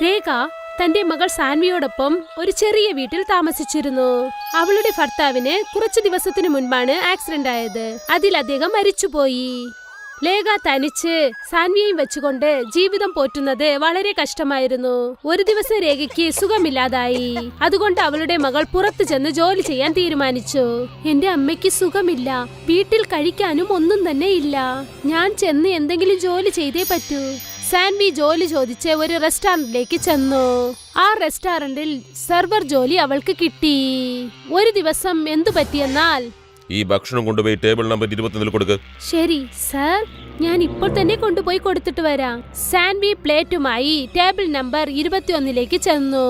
രേഖ തന്റെ മകൾ സാൻവിയോടൊപ്പം ഒരു ചെറിയ വീട്ടിൽ താമസിച്ചിരുന്നു. അവളുടെ ഭർത്താവിന് കുറച്ചു ദിവസത്തിനു മുൻപാണ് ആക്സിഡന്റ് ആയത്. അതിൽ അദ്ദേഹം മരിച്ചുപോയി. ലേഖ തനിച്ച് സാൻവിയെയും വെച്ചുകൊണ്ട് ജീവിതം പോറ്റുന്നത് വളരെ കഷ്ടമായിരുന്നു. ഒരു ദിവസം രേഖയ്ക്ക് സുഖമില്ലാതായി. അതുകൊണ്ട് അവളുടെ മകൾ പുറത്തു ചെന്ന് ജോലി ചെയ്യാൻ തീരുമാനിച്ചു. എന്റെ അമ്മയ്ക്ക് സുഖമില്ല, വീട്ടിൽ കഴിക്കാനും ഒന്നും തന്നെ ഇല്ല. ഞാൻ ചെന്ന് എന്തെങ്കിലും ജോലി ചെയ്തേ പറ്റൂ. സാൻവി ജോലി ചോദിച്ച് ഒരു റെസ്റ്റോറന്റിലേക്ക് ചെന്നു. ആ റെസ്റ്റോറന്റിൽ സെർവർ ജോലി അവൾക്ക് കിട്ടി. ഒരു ദിവസം എന്തു പറ്റിയെന്നാൽ, ഈ ഭക്ഷണം കൊണ്ടുപോയി ടേബിൾ നമ്പർ 21 കൊടുക്ക്. ശരി സർ, ഞാൻ ഇപ്പോൾ തന്നെ കൊണ്ടുപോയി കൊടുത്തിട്ട് വരാം. സാൻവി പ്ലേറ്റുമായി ടേബിൾ നമ്പർ 21 ചെന്നു.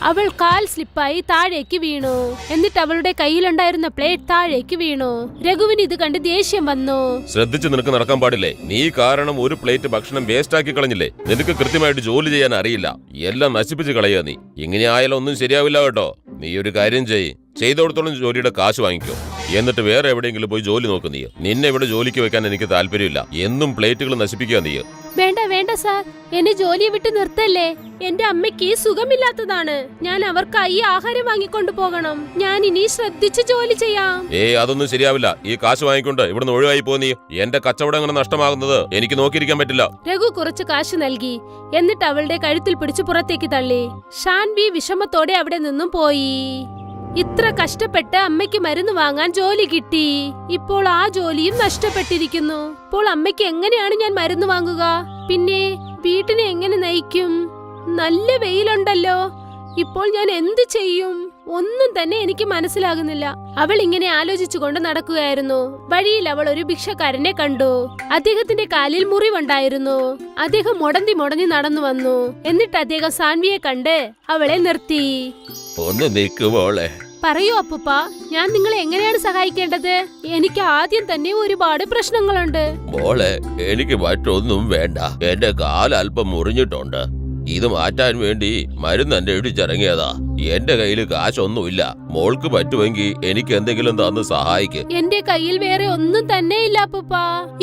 അവൾ കാൽ സ്ലിപ്പായി താഴേക്ക് വീണു. എന്നിട്ട് അവളുടെ കയ്യിലുണ്ടായിരുന്ന പ്ലേറ്റ് താഴേക്ക് വീണു. രഘുവിന് ഇത് കണ്ട് ദേഷ്യം വന്നു. ശ്രദ്ധിച്ചു നിനക്ക് നടക്കാൻ പാടില്ലേ? നീ കാരണം ഒരു പ്ലേറ്റ് ഭക്ഷണം വേസ്റ്റ് ആക്കി കളഞ്ഞില്ലേ? നിനക്ക് കൃത്യമായിട്ട് ജോലി ചെയ്യാൻ അറിയില്ല. എല്ലാം നശിപ്പിച്ച് കളയാ നീ. ഇങ്ങനെ ആയാലും ഒന്നും ശരിയാവില്ല കേട്ടോ. നീ ഒരു കാര്യം ചെയ്തോടത്തോളം ജോലിയുടെ കാശ് വാങ്ങിക്കോ. എന്നിട്ട് വേറെ എവിടെയെങ്കിലും പോയി ജോലി നോക്ക്. നീ നിന്നെ ഇവിടെ ജോലിക്ക് വെക്കാൻ എനിക്ക് താല്പര്യമില്ല. എന്നും പ്ലേറ്റുകൾ നശിപ്പിക്കുക നീ. വേണ്ട വേണ്ട സാർ, എന്നെ ജോലിയെ വിട്ട് നിർത്തല്ലേ. എന്റെ അമ്മയ്ക്ക് സുഖമില്ലാത്തതാണ്. ഞാൻ അവർക്കായി ആഹാരം വാങ്ങിക്കൊണ്ടു പോകണം. ഞാൻ ഇനി ശ്രദ്ധിച്ച് ജോലി ചെയ്യാം. അതൊന്നും ശരിയാവില്ല. ഈ കാശ് വാങ്ങിക്കൊണ്ട് ഇവിടുന്ന് ഒഴിവായി പോ. നീ എന്റെ കച്ചവടം അങ്ങനെ നഷ്ടമാകുന്നത് എനിക്ക് നോക്കിയിരിക്കാൻ പറ്റില്ല. രഘു കുറച്ച് കാശ് നൽകി. എന്നിട്ട് അവളുടെ കഴുത്തിൽ പിടിച്ച് പുറത്തേക്ക് തള്ളി. ഷാൻവി വിഷമത്തോടെ അവിടെ നിന്നും പോയി. ഇത്ര കഷ്ടപ്പെട്ട് അമ്മയ്ക്ക് മരുന്ന് വാങ്ങാൻ ജോലി കിട്ടി. ഇപ്പോൾ ആ ജോലിയും നഷ്ടപ്പെട്ടിരിക്കുന്നു. ഇപ്പോൾ അമ്മയ്ക്ക് എങ്ങനെയാണ് ഞാൻ മരുന്ന് വാങ്ങുക? പിന്നെ വീട്ടിനെ എങ്ങനെ നയിക്കും? നല്ല വെയിലുണ്ടല്ലോ. ഇപ്പോൾ ഞാൻ എന്ത് ചെയ്യും? ഒന്നും തന്നെ എനിക്ക് മനസ്സിലാകുന്നില്ല. അവൾ ഇങ്ങനെ ആലോചിച്ചുകൊണ്ട് നടക്കുകയായിരുന്നു. വഴിയിൽ അവൾ ഒരു ഭിക്ഷക്കാരനെ കണ്ടു. അദ്ദേഹത്തിന്റെ കാലിൽ മുറിവുണ്ടായിരുന്നു. അദ്ദേഹം മുടന്തി നടന്നു വന്നു. എന്നിട്ട് അദ്ദേഹം സാൻവിയെ കണ്ട് അവളെ നിർത്തി. ഒന്ന് നിൽക്കുമോളെ. പറയൂ അപ്പൂപ്പ, ഞാൻ നിങ്ങളെ എങ്ങനെയാണ് സഹായിക്കേണ്ടത്? എനിക്ക് ആദ്യം തന്നെ ഒരുപാട് പ്രശ്നങ്ങളുണ്ട്. മോളെ, എനിക്ക് മറ്റൊന്നും വേണ്ട. എന്റെ കാൽ അല്പം മുറിഞ്ഞിട്ടുണ്ട്. ഇത് മാറ്റാൻ വേണ്ടി മരുന്ന് എന്റെ ഇടിച്ചിറങ്ങിയതാ. എന്റെ കയ്യിൽ കാശൊന്നുമില്ല. മോൾക്ക് പറ്റുമെങ്കിൽ എനിക്ക് എന്തെങ്കിലും തന്ന് സഹായിക്ക്. എന്റെ കയ്യിൽ വേറെ ഒന്നും തന്നെ ഇല്ല അപ്പൂപ്പ.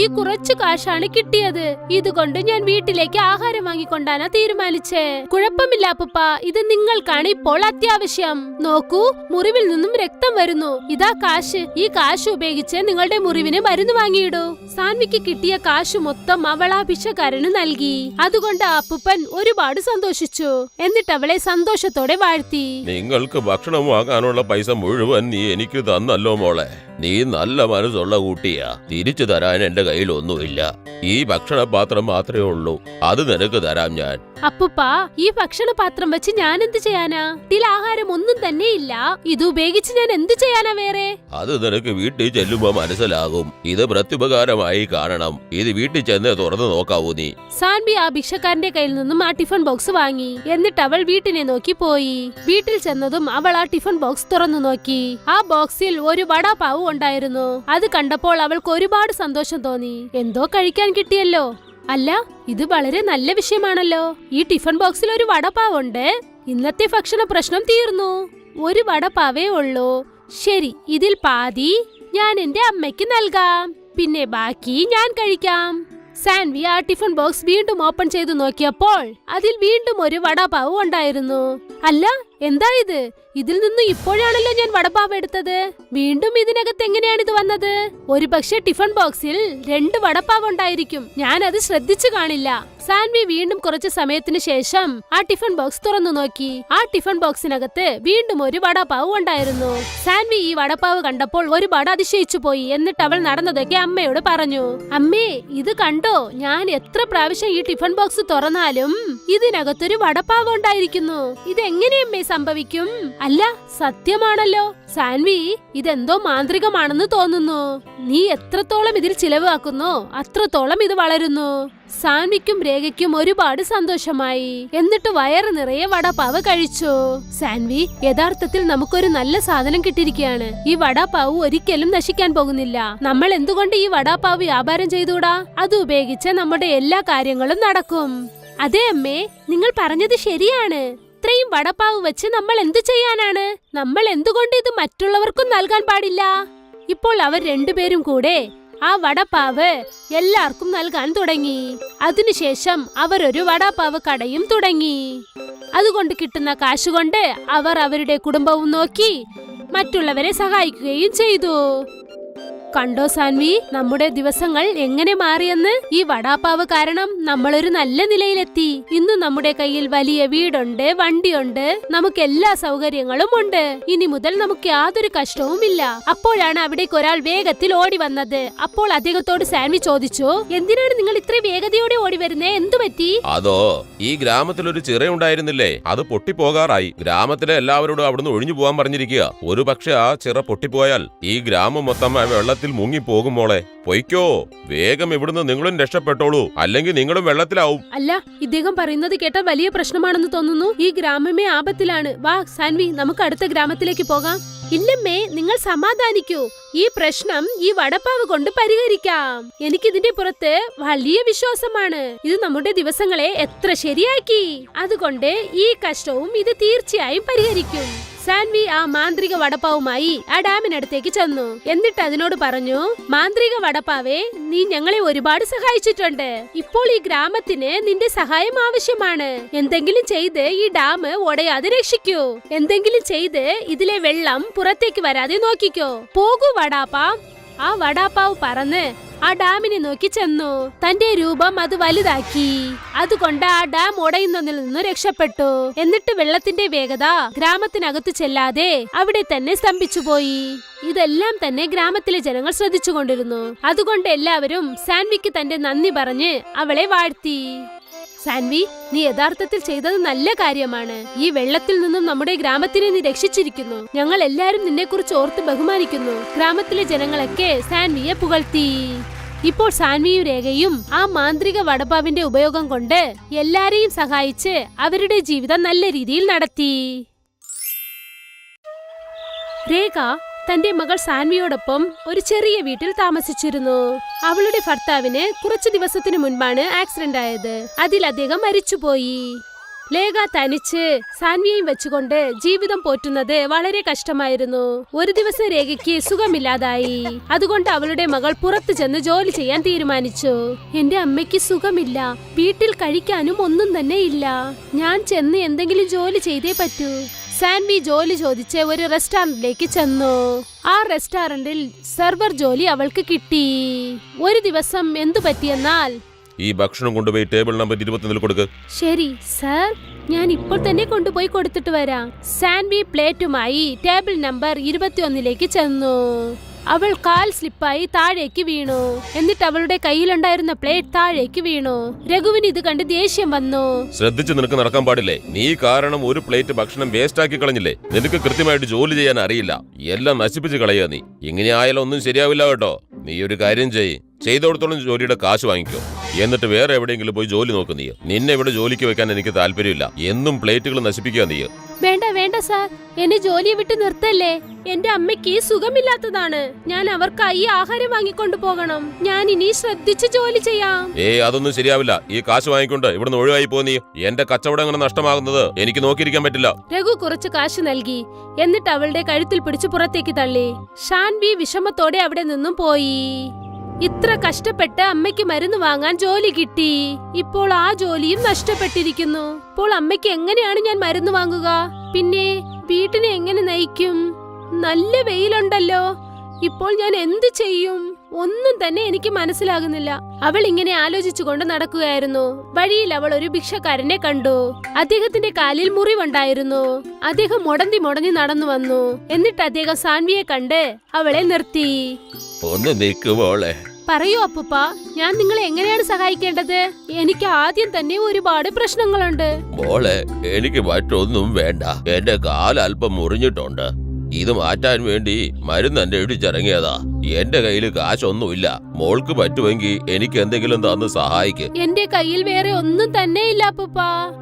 ഈ കുറച്ച് കാശാണ് കിട്ടിയത്. ഇതുകൊണ്ട് ഞാൻ വീട്ടിലേക്ക് ആഹാരം വാങ്ങിക്കൊണ്ടാണ് തീരുമാനിച്ചേ. കുഴപ്പമില്ല അപ്പൂപ്പ, ഇത് നിങ്ങൾക്കാണ് ഇപ്പോൾ അത്യാവശ്യം. നോക്കൂ, മുറിവിൽ നിന്നും രക്തം വരുന്നു. ഇതാ കാശ്. ഈ കാശ് ഉപയോഗിച്ച് നിങ്ങളുടെ മുറിവിന് മരുന്ന് വാങ്ങിയിടൂ. സാൻവിക്ക് കിട്ടിയ കാശ് മൊത്തം അവൾ ആ ഭിക്ഷക്കാരന് നൽകി. അതുകൊണ്ട് അപ്പൂപ്പൻ ഒരുപാട് സന്തോഷിച്ചു. എന്നിട്ട് അവളെ സന്തോഷത്തോടെ വാഴ്ത്തി. നിങ്ങൾക്ക് ഭക്ഷണം വാങ്ങാനുള്ള പൈസ മുഴുവൻ നീ എനിക്ക് തന്നല്ലോ മോളെ. നീ നല്ല മനസ്സുള്ള കുട്ടിയാ. തിരിച്ചു തരാൻ എന്റെ കയ്യിൽ ഒന്നുമില്ല. ഈ ഭക്ഷണപാത്രം മാത്രമേ ഉള്ളൂ. അത് നിനക്ക് തരാം ഞാൻ. അപ്പൂപ്പ, ഈ ഭക്ഷണപാത്രം വെച്ച് ഞാൻ എന്ത് ചെയ്യാനാ? ഇതിൽ ആഹാരം ഒന്നും തന്നെ ഇല്ല. ഇത് ഉപയോഗിച്ച് ഞാൻ എന്ത് ചെയ്യാനാ വേറെ? അത് നിനക്ക് വീട്ടിൽ ചെല്ലുമ്പോ മനസ്സിലാകും. ഇത് പ്രത്യുപകാരമായി കാണണം. ഇത് വീട്ടിൽ ചെന്ന് തുറന്നു നോക്കാവൂ നീ. സാൻവി ആ ഭിക്ഷക്കാരന്റെ കയ്യിൽ നിന്നും ആ ടിഫിൻ ബോക്സ് വാങ്ങി. എന്നിട്ട് അവൾ വീട്ടിനെ നോക്കി പോയി. വീട്ടിൽ ചെന്നതും അവൾ ആ ടിഫിൻ ബോക്സ് തുറന്നു നോക്കി. ആ ബോക്സിൽ ഒരു വടാപാവ് ഉണ്ടായിരുന്നു. അത് കണ്ടപ്പോൾ അവൾക്ക് ഒരുപാട് സന്തോഷം തോന്നി. എന്തോ കഴിക്കാൻ കിട്ടിയല്ലോ. അല്ല, ഇത് വളരെ നല്ല വിഷയമാണല്ലോ. ഈ ടിഫിൻ ബോക്സിൽ ഒരു വടപാവുണ്ട്. ഇന്നത്തെ ഭക്ഷണ പ്രശ്നം തീർന്നു. ഒരു വടപാവേ ഉള്ളൂ. ശരി, ഇതിൽ പാതി ഞാൻ എന്റെ അമ്മയ്ക്ക് നൽകാം. പിന്നെ ബാക്കി ഞാൻ കഴിക്കാം. സാൻവി ആ ടിഫിൻ ബോക്സ് വീണ്ടും ഓപ്പൺ ചെയ്തു നോക്കിയപ്പോൾ അതിൽ വീണ്ടും ഒരു വടപാവ് ഉണ്ടായിരുന്നു. അല്ല, എന്താ ഇത്? ഇതിൽ നിന്ന് ഇപ്പോഴാണല്ലോ ഞാൻ വടപാവ് എടുത്തത്. വീണ്ടും ഇതിനകത്ത് എങ്ങനെയാണ് ഇത് വന്നത്? ഒരു പക്ഷേ ടിഫിൻ ബോക്സിൽ 2 വടപാവ് ഉണ്ടായിരിക്കും. ഞാൻ അത് ശ്രദ്ധിച്ചു കാണില്ല. സാൻവി വീണ്ടും കുറച്ചു സമയത്തിന് ശേഷം ആ ടിഫിൻ ബോക്സ് തുറന്നു നോക്കി. ആ ടിഫിൻ ബോക്സിനകത്ത് വീണ്ടും ഒരു വടപാവ് ഉണ്ടായിരുന്നു. സാൻവി ഈ വടപാവ് കണ്ടപ്പോൾ ഒരുപാട് അതിശയിച്ചു പോയി. എന്നിട്ട് അവൾ നടന്നതൊക്കെ അമ്മയോട് പറഞ്ഞു. അമ്മേ, ഇത് കണ്ടോ? ഞാൻ എത്ര പ്രാവശ്യം ഈ ടിഫിൻ ബോക്സ് തുറന്നാലും ഇതിനകത്തൊരു വടപാവ് ഉണ്ടായിരിക്കുന്നു. ഇതെങ്ങനെയമ്മേ സംഭവിക്കും? അല്ല, സത്യമാണല്ലോ. സാൻവി, ഇതെന്തോ മാന്ത്രികമാണെന്ന് തോന്നുന്നു. നീ എത്രത്തോളം ഇതിൽ ചിലവാക്കുന്നോ അത്രത്തോളം ഇത് വളരുന്നു. സാൻവിക്കും രേഖയ്ക്കും ഒരുപാട് സന്തോഷമായി. എന്നിട്ട് വയറ് നിറയെ വടപാവ് കഴിച്ചു. സാൻവി, യഥാർത്ഥത്തിൽ നമുക്കൊരു നല്ല സാധനം കിട്ടിയിരിക്കുകയാണ്. ഈ വടപാവ് ഒരിക്കലും നശിക്കാൻ പോകുന്നില്ല. നമ്മൾ എന്തുകൊണ്ട് ഈ വടപാവ് വ്യാപാരം ചെയ്തുകൂടാ? അത് ഉപയോഗിച്ച് നമ്മുടെ എല്ലാ കാര്യങ്ങളും നടക്കും. അതെ അമ്മേ, നിങ്ങൾ പറഞ്ഞത് ശരിയാണ്. ഇത്രയും വടപാവ് വെച്ച് നമ്മൾ എന്തു ചെയ്യാനാണ്? നമ്മൾ എന്തുകൊണ്ട് ഇത് മറ്റുള്ളവർക്കും നൽകാൻ പാടില്ല? ഇപ്പോൾ അവർ രണ്ടുപേരും കൂടെ ആ വടപ്പാവ് എല്ലാവർക്കും നൽകാൻ തുടങ്ങി. അതിനുശേഷം അവരൊരു വടാപ്പാവ് കടയും തുടങ്ങി. അതുകൊണ്ട് കിട്ടുന്ന കാശുകൊണ്ട് അവർ അവരുടെ കുടുംബവും നോക്കി മറ്റുള്ളവരെ സഹായിക്കുകയും ചെയ്തു. കണ്ടോ സാൻവി, നമ്മുടെ ദിവസങ്ങൾ എങ്ങനെ മാറിയെന്ന്. ഈ വടാപ്പാവ് കാരണം നമ്മളൊരു നല്ല നിലയിലെത്തി. ഇന്ന് നമ്മുടെ കയ്യിൽ വലിയ വീടുണ്ട്, വണ്ടിയുണ്ട്, നമുക്ക് എല്ലാ സൗകര്യങ്ങളും ഉണ്ട്. ഇനി മുതൽ നമുക്ക് യാതൊരു കഷ്ടവുമില്ല. അപ്പോഴാണ് അവിടേക്ക് ഒരാൾ വേഗത്തിൽ ഓടി വന്നത്. അപ്പോൾ അദ്ദേഹത്തോട് സാൻവി ചോദിച്ചു, എന്തിനാണ് നിങ്ങൾ ഇത്ര വേഗതയോടെ ഓടി വരുന്നേ? എന്തു പറ്റി? അതോ, ഈ ഗ്രാമത്തിൽ ഒരു ചിറയുണ്ടായിരുന്നില്ലേ, അത് പൊട്ടിപ്പോകാറായി. ഗ്രാമത്തിലെ എല്ലാവരോടും അവിടുന്ന് ഒഴിഞ്ഞു പോകാൻ പറഞ്ഞിരിക്കുക. ഒരു പക്ഷെ ആ ചിറ പൊട്ടിപ്പോയാൽ ഈ ഗ്രാമം മൊത്തം വെള്ളത്തിൽ മുങ്ങിപ്പോകും. മോളെ പൊയ്ക്കോ, വേഗം ഇവിടുന്ന് നിങ്ങളും രക്ഷപ്പെട്ടോളൂ, അല്ലെങ്കിൽ നിങ്ങളും വെള്ളത്തിലാവും. അല്ല, ഇദ്ദേഹം പറയുന്നത് കേട്ടാൽ വലിയ പ്രശ്നമാണെന്ന് തോന്നുന്നു. ഈ ഗ്രാമമേ ആപത്തിലാണ്. വാ സാൻവി, നമുക്ക് അടുത്ത ഗ്രാമത്തിലേക്ക് പോകാം. ഇല്ലമ്മേ, നിങ്ങൾ സമാധാനിക്കൂ. ഈ പ്രശ്നം ഈ വടപ്പാവ് കൊണ്ട് പരിഹരിക്കാം. എനിക്കിതിന്റെ പുറത്ത് വലിയ വിശ്വാസമാണ്. ഇത് നമ്മുടെ ദിവസങ്ങളെ എത്ര ശരിയാക്കി. അതുകൊണ്ട് ഈ കഷ്ടവും ഇത് തീർച്ചയായും പരിഹരിക്കും. സാൻവി ആ മാന്ത്രിക വടപ്പാവുമായി ആ ഡാമിനടുത്തേക്ക് ചെന്നു. എന്നിട്ട് അതിനോട് പറഞ്ഞു, മാന്ത്രിക വടപ്പാവേ, നീ ഞങ്ങളെ ഒരുപാട് സഹായിച്ചിട്ടുണ്ട്. ഇപ്പോൾ ഈ ഗ്രാമത്തിന് നിന്റെ സഹായം ആവശ്യമാണ്. എന്തെങ്കിലും ചെയ്ത് ഈ ഡാം ഉടയാതെ രക്ഷിക്കൂ. എന്തെങ്കിലും ചെയ്ത് ഇതിലെ വെള്ളം പുറത്തേക്ക് വരാതെ നോക്കിക്കോ. പോകൂ വടാപ്പാ. ആ വടാപ്പാവ് പറന്ന് ആ ഡാമിനെ നോക്കി ചെന്നു. തന്റെ രൂപം അത് വലുതാക്കി. അതുകൊണ്ട് ആ ഡാം ഉടയുന്നതിൽ നിന്ന് രക്ഷപ്പെട്ടു. എന്നിട്ട് വെള്ളത്തിന്റെ വേഗത ഗ്രാമത്തിനകത്ത് ചെല്ലാതെ അവിടെ തന്നെ സ്തംഭിച്ചുപോയി. ഇതെല്ലാം തന്നെ ഗ്രാമത്തിലെ ജനങ്ങൾ ശ്രദ്ധിച്ചുകൊണ്ടിരുന്നു. അതുകൊണ്ട് എല്ലാവരും സാൻവിക്ക് തന്റെ നന്ദി പറഞ്ഞ് അവളെ വാഴ്ത്തി. സാൻവി, നീ യഥാർത്ഥത്തിൽ ചെയ്തത് നല്ല കാര്യമാണ്. ഈ വെള്ളത്തിൽ നിന്നും നമ്മുടെ ഗ്രാമത്തിനെ നീ രക്ഷിച്ചിരിക്കുന്നു. ഞങ്ങൾ എല്ലാരും നിന്നെ കുറിച്ച് ഓർത്ത് ബഹുമാനിക്കുന്നു. ഗ്രാമത്തിലെ ജനങ്ങളൊക്കെ സാൻവിയെ പുകഴ്ത്തി. ഇപ്പോൾ സാൻവിയും രേഖയും ആ മാന്ത്രിക വടപ്പാവിന്റെ ഉപയോഗം കൊണ്ട് എല്ലാരെയും സഹായിച്ച് അവരുടെ ജീവിതം നല്ല രീതിയിൽ നടത്തി. രേഖ തന്റെ മകൾ സാൻവിയോടൊപ്പം ഒരു ചെറിയ വീട്ടിൽ താമസിച്ചിരുന്നു. അവളുടെ ഭർത്താവിന് കുറച്ചു ദിവസത്തിനു മുൻപാണ് ആക്സിഡന്റ് ആയത്. അതിൽ അദ്ദേഹം മരിച്ചുപോയി. ലേഖ തനിച്ച് സാൻവിയെയും വെച്ചുകൊണ്ട് ജീവിതം പോറ്റുന്നത് വളരെ കഷ്ടമായിരുന്നു. ഒരു ദിവസം രേഖയ്ക്ക് സുഖമില്ലാതായി. അതുകൊണ്ട് അവളുടെ മകൾ പുറത്തു ചെന്ന് ജോലി ചെയ്യാൻ തീരുമാനിച്ചു. എന്റെ അമ്മയ്ക്ക് സുഖമില്ല, വീട്ടിൽ കഴിക്കാനും ഒന്നും തന്നെ ഇല്ല. ഞാൻ ചെന്ന് എന്തെങ്കിലും ജോലി ചെയ്തേ പറ്റൂ. സാൻവി ജോലി ചോദിച്ച് ഒരു റെസ്റ്റോറന്റിലേക്ക് ചെന്നു. ആ റെസ്റ്റോറന്റിൽ സെർവർ ജോലി അവൾക്ക് കിട്ടി. ഒരു ദിവസം എന്തു പറ്റിയെന്നാൽ, ഈ ഭക്ഷണം കൊണ്ടുപോയി ടേബിൾ നമ്പർ 21 കൊടുക്ക്. ശരി സർ, ഞാൻ ഇപ്പോൾ തന്നെ കൊണ്ടുപോയി കൊടുത്തിട്ട് വരാം. സാൻവി പ്ലേറ്റുമായി ടേബിൾ നമ്പർ 21ലേക്ക് ചെന്നു. അവൾ കാൽ സ്ലിപ്പായി താഴേക്ക് വീണു. എന്നിട്ട് അവളുടെ കയ്യിലുണ്ടായിരുന്ന പ്ലേറ്റ് താഴേക്ക് വീണു. രഘുവിന് ഇത് കണ്ട് ദേഷ്യം വന്നു. ശ്രദ്ധിച്ച് നിനക്ക് നടക്കാൻ പാടില്ലേ? നീ കാരണം ഒരു പ്ലേറ്റ് ഭക്ഷണം വേസ്റ്റ് ആക്കി കളഞ്ഞില്ലേ? നിനക്ക് കൃത്യമായിട്ട് ജോലി ചെയ്യാൻ അറിയില്ല. എല്ലാം നശിപ്പിച്ച് കളയാ നീ. ഇങ്ങനെ ആയാലും ഒന്നും ശരിയാവില്ല കേട്ടോ. നീ ഒരു കാര്യം ചെയ്തോടത്തോളം ജോലിയുടെ കാശ് വാങ്ങിക്കോ. എന്നിട്ട് വേറെ എവിടെയെങ്കിലും പോയി ജോലി നോക്ക്. നീ നിന്നെ ഇവിടെ ജോലിക്ക് വെക്കാൻ എനിക്ക് താല്പര്യമില്ല. എന്നും പ്ലേറ്റുകൾ നശിപ്പിക്കുക നീ. വേണ്ട വേണ്ട സാർ, എന്നെ ജോലി വിട്ട് നിർത്തല്ലേ. എന്റെ അമ്മയ്ക്ക് സുഖമില്ലാത്തതാണ്. ഞാൻ അവർക്കായി ആഹാരം വാങ്ങിക്കൊണ്ടു പോകണം. ഞാൻ ഇനി ശ്രദ്ധിച്ച് ജോലി ചെയ്യാം. അതൊന്നും ശരിയാവില്ല. ഈ കാശ് വാങ്ങിക്കൊണ്ട് ഇവിടുന്ന് ഒഴിവായി പോ. നീ എന്റെ കച്ചവടം അങ്ങനെ നഷ്ടമാകുന്നത് എനിക്ക് നോക്കിയിരിക്കാൻ പറ്റില്ല. രഘു കുറച്ച് കാശ് നൽകി. എന്നിട്ട് അവളുടെ കഴുത്തിൽ പിടിച്ച് പുറത്തേക്ക് തള്ളി. ഷാൻവി വിഷമത്തോടെ അവിടെ നിന്നും പോയി. ഇത്ര കഷ്ടപ്പെട്ട് അമ്മയ്ക്ക് മരുന്ന് വാങ്ങാൻ ജോലി കിട്ടി. ഇപ്പോൾ ആ ജോലിയും നഷ്ടപ്പെട്ടിരിക്കുന്നു. ഇപ്പോൾ അമ്മയ്ക്ക് എങ്ങനെയാണ് ഞാൻ മരുന്ന് വാങ്ങുക? പിന്നെ വീട്ടിനെ എങ്ങനെ നയിക്കും? നല്ല വെയിലുണ്ടല്ലോ. ഇപ്പോൾ ഞാൻ എന്ത് ചെയ്യും? ഒന്നും തന്നെ എനിക്ക് മനസ്സിലാകുന്നില്ല. അവൾ ഇങ്ങനെ ആലോചിച്ചുകൊണ്ട് നടക്കുകയായിരുന്നു. വഴിയിൽ അവൾ ഒരു ഭിക്ഷക്കാരനെ കണ്ടു. അദ്ദേഹത്തിന്റെ കാലിൽ മുറിവുണ്ടായിരുന്നു. അദ്ദേഹം മുടന്തി നടന്നു വന്നു. എന്നിട്ട് അദ്ദേഹം സാൻവിയെ കണ്ട് അവളെ നിർത്തി. ഒന്ന് നിൽക്കുവോളെ. പറയൂ അപ്പൂപ്പ, ഞാൻ നിങ്ങളെ എങ്ങനെയാണ് സഹായിക്കേണ്ടത്? എനിക്ക് ആദ്യം തന്നെ ഒരുപാട് പ്രശ്നങ്ങളുണ്ട്. മോളെ, എനിക്ക് മറ്റൊന്നും വേണ്ട. എന്റെ കാൽ അല്പം മുറിഞ്ഞിട്ടുണ്ട്. ഇത് മാറ്റാൻ വേണ്ടി മരുന്ന് എന്റെ ഇടിച്ചിറങ്ങിയതാ. എന്റെ കയ്യിൽ കാശൊന്നുമില്ല. മോൾക്ക് പറ്റുമെങ്കിൽ എനിക്ക് എന്തെങ്കിലും തന്ന് സഹായിക്ക്. എന്റെ കയ്യിൽ വേറെ ഒന്നും തന്നെ ഇല്ല അപ്പൂപ്പ.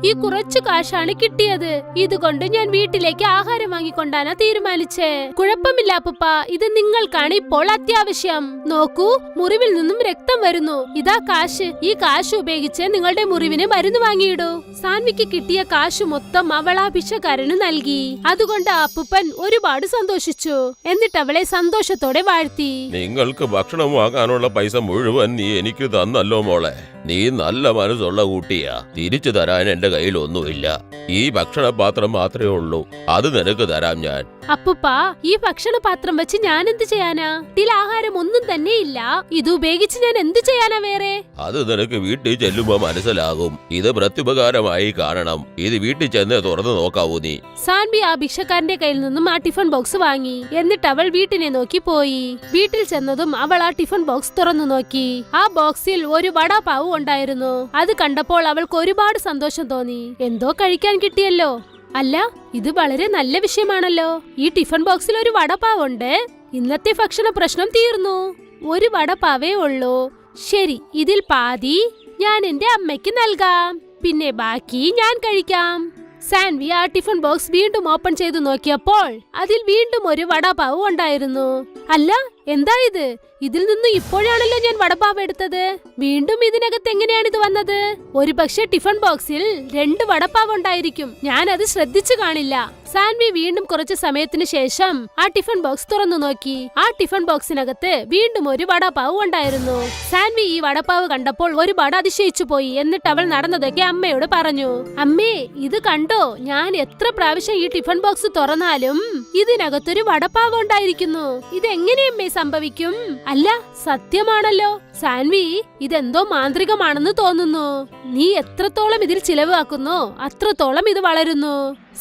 ഈ കുറച്ചു കാശാണ് കിട്ടിയത്. ഇതുകൊണ്ട് ഞാൻ വീട്ടിലേക്ക് ആഹാരം വാങ്ങിക്കൊണ്ടാണ് തീരുമാനിച്ചേ. കുഴപ്പമില്ല അപ്പൂപ്പ, ഇത് നിങ്ങൾക്കാണ് ഇപ്പോൾ അത്യാവശ്യം. നോക്കൂ, മുറിവിൽ നിന്നും രക്തം വരുന്നു. ഇതാ കാശ്. ഈ കാശ് ഉപയോഗിച്ച് നിങ്ങളുടെ മുറിവിന് മരുന്ന് വാങ്ങിയിടൂ. സാൻവിക്ക് കിട്ടിയ കാശ് മൊത്തം അവൾ ആ ഭിക്ഷക്കാരന് നൽകി. അതുകൊണ്ട് അപ്പൂപ്പൻ ഒരുപാട് സന്തോഷിച്ചു. എന്നിട്ട് അവളെ സന്തോഷത്തോടെ വാഴ്ത്തി. നിങ്ങൾക്ക് ഭക്ഷണം വാങ്ങാനുള്ള കഴിക്കാനുള്ള പൈസ മുഴുവൻ നീ എനിക്ക് തന്നല്ലോ മോളെ. നീ നല്ല മനസ്സുള്ള കുട്ടിയാ. തിരിച്ചു തരാൻ എന്റെ കയ്യിൽ ഒന്നുമില്ല. ഈ ഭക്ഷണപാത്രം മാത്രമേ ഉള്ളൂ. അത് നിനക്ക് തരാം ഞാൻ. അപ്പുപ്പാ, ഈ ഭക്ഷണപാത്രം വെച്ച് ഞാൻ എന്ത് ചെയ്യാനാ? ഇതിൽ ആഹാരം ഒന്നും തന്നെ ഇല്ല. ഇത് ഉപയോഗിച്ച് ഞാൻ എന്ത് ചെയ്യാനാ വേറെ? അത് നിനക്ക് വീട്ടിൽ ചെല്ലുമ്പോ മനസ്സിലാകും. ഇത് പ്രത്യുപകാരമായി കാണണം. ഇത് വീട്ടിൽ ചെന്ന് തുറന്നു നോക്കാവൂ നീ. സാൻവി ആ ഭിക്ഷക്കാരന്റെ കയ്യിൽ നിന്നും ആ ടിഫിൻ ബോക്സ് വാങ്ങി. എന്നിട്ട് അവൾ വീട്ടിനെ നോക്കി പോയി. വീട്ടിൽ ചെന്നതും അവൾ ആ ടിഫിൻ ബോക്സ് തുറന്നു നോക്കി. ആ ബോക്സിൽ ഒരു വടാപാവ് ഉണ്ടായിരുന്നു. അത് കണ്ടപ്പോൾ അവൾക്ക് ഒരുപാട് സന്തോഷം തോന്നി. എന്തോ കഴിക്കാൻ കിട്ടിയല്ലോ. അല്ല, ഇത് വളരെ നല്ല വിഷയമാണല്ലോ. ഈ ടിഫിൻ ബോക്സിൽ ഒരു വടപാവുണ്ട്. ഇന്നത്തെ ഭക്ഷണ പ്രശ്നം തീർന്നു. ഒരു വടപാവേ ഉള്ളൂ. ശരി, ഇതിൽ പാതി ഞാൻ എന്റെ അമ്മയ്ക്ക് നൽകാം. പിന്നെ ബാക്കി ഞാൻ കഴിക്കാം. സാൻവി ആ ടിഫിൻ ബോക്സ് വീണ്ടും ഓപ്പൺ ചെയ്തു നോക്കിയപ്പോൾ അതിൽ വീണ്ടും ഒരു വടപാവ് ഉണ്ടായിരുന്നു. അല്ല, എന്താ ഇത്? ഇതിൽ നിന്ന് ഇപ്പോഴാണല്ലോ ഞാൻ വടപാവ് എടുത്തത്. വീണ്ടും ഇതിനകത്ത് എങ്ങനെയാണ് ഇത് വന്നത്? ഒരു പക്ഷേ ടിഫിൻ ബോക്സിൽ 2 വടപാവ് ഉണ്ടായിരിക്കും. ഞാൻ അത് ശ്രദ്ധിച്ചു കാണില്ല. സാൻവി വീണ്ടും കുറച്ചു സമയത്തിന് ശേഷം ആ ടിഫിൻ ബോക്സ് തുറന്നു നോക്കി. ആ ടിഫിൻ ബോക്സിനകത്ത് വീണ്ടും ഒരു വടപാവ് ഉണ്ടായിരുന്നു. സാൻവി ഈ വടപാവ് കണ്ടപ്പോൾ ഒരുപാട് അതിശയിച്ചു പോയി. എന്നിട്ട് അവൾ നടന്നതൊക്കെ അമ്മയോട് പറഞ്ഞു. അമ്മേ, ഇത് കണ്ടോ? ഞാൻ എത്ര പ്രാവശ്യം ഈ ടിഫിൻ ബോക്സ് തുറന്നാലും ഇതിനകത്തൊരു വടപാവ് ഉണ്ടായിരിക്കുന്നു. ഇതെങ്ങനെയമ്മേ സംഭവിക്കും? അല്ല, സത്യമാണല്ലോ. സാൻവി, ഇതെന്തോ മാന്ത്രികമാണെന്ന് തോന്നുന്നു. നീ എത്രത്തോളം ഇതിൽ ചിലവാക്കുന്നോ അത്രത്തോളം ഇത് വളരുന്നു.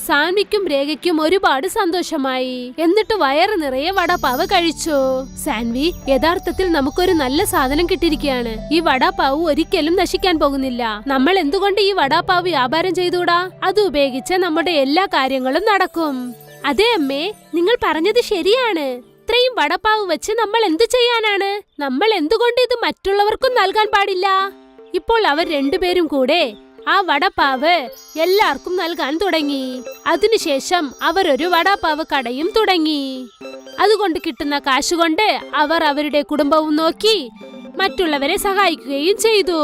സാൻവിക്കും രേഖയ്ക്കും ഒരുപാട് സന്തോഷമായി. എന്നിട്ട് വയറ് നിറയെ വടപാവ് കഴിച്ചു. സാൻവി, യഥാർത്ഥത്തിൽ നമുക്കൊരു നല്ല സാധനം കിട്ടിയിരിക്കുകയാണ്. ഈ വടപാവ് ഒരിക്കലും നശിക്കാൻ പോകുന്നില്ല. നമ്മൾ എന്തുകൊണ്ട് ഈ വടപാവ് വ്യാപാരം ചെയ്തുകൂടാ? അത് ഉപയോഗിച്ച് നമ്മുടെ എല്ലാ കാര്യങ്ങളും നടക്കും. അതെ അമ്മേ, നിങ്ങൾ പറഞ്ഞത് ശരിയാണ്. ഇത്രയും വടപാവ് വെച്ച് നമ്മൾ എന്തു ചെയ്യാനാണ്? നമ്മൾ എന്തുകൊണ്ട് ഇത് മറ്റുള്ളവർക്കും നൽകാൻ പാടില്ല? ഇപ്പോൾ അവർ രണ്ടുപേരും കൂടെ ആ വടപാവ് എല്ലാവർക്കും നൽകാൻ തുടങ്ങി. അതിനുശേഷം അവർ ഒരു വടപാവ് കടയും തുടങ്ങി. അതുകൊണ്ട് കിട്ടുന്ന കാശുകൊണ്ട് അവർ അവരുടെ കുടുംബവും നോക്കി മറ്റുള്ളവരെ സഹായിക്കുകയും ചെയ്തു.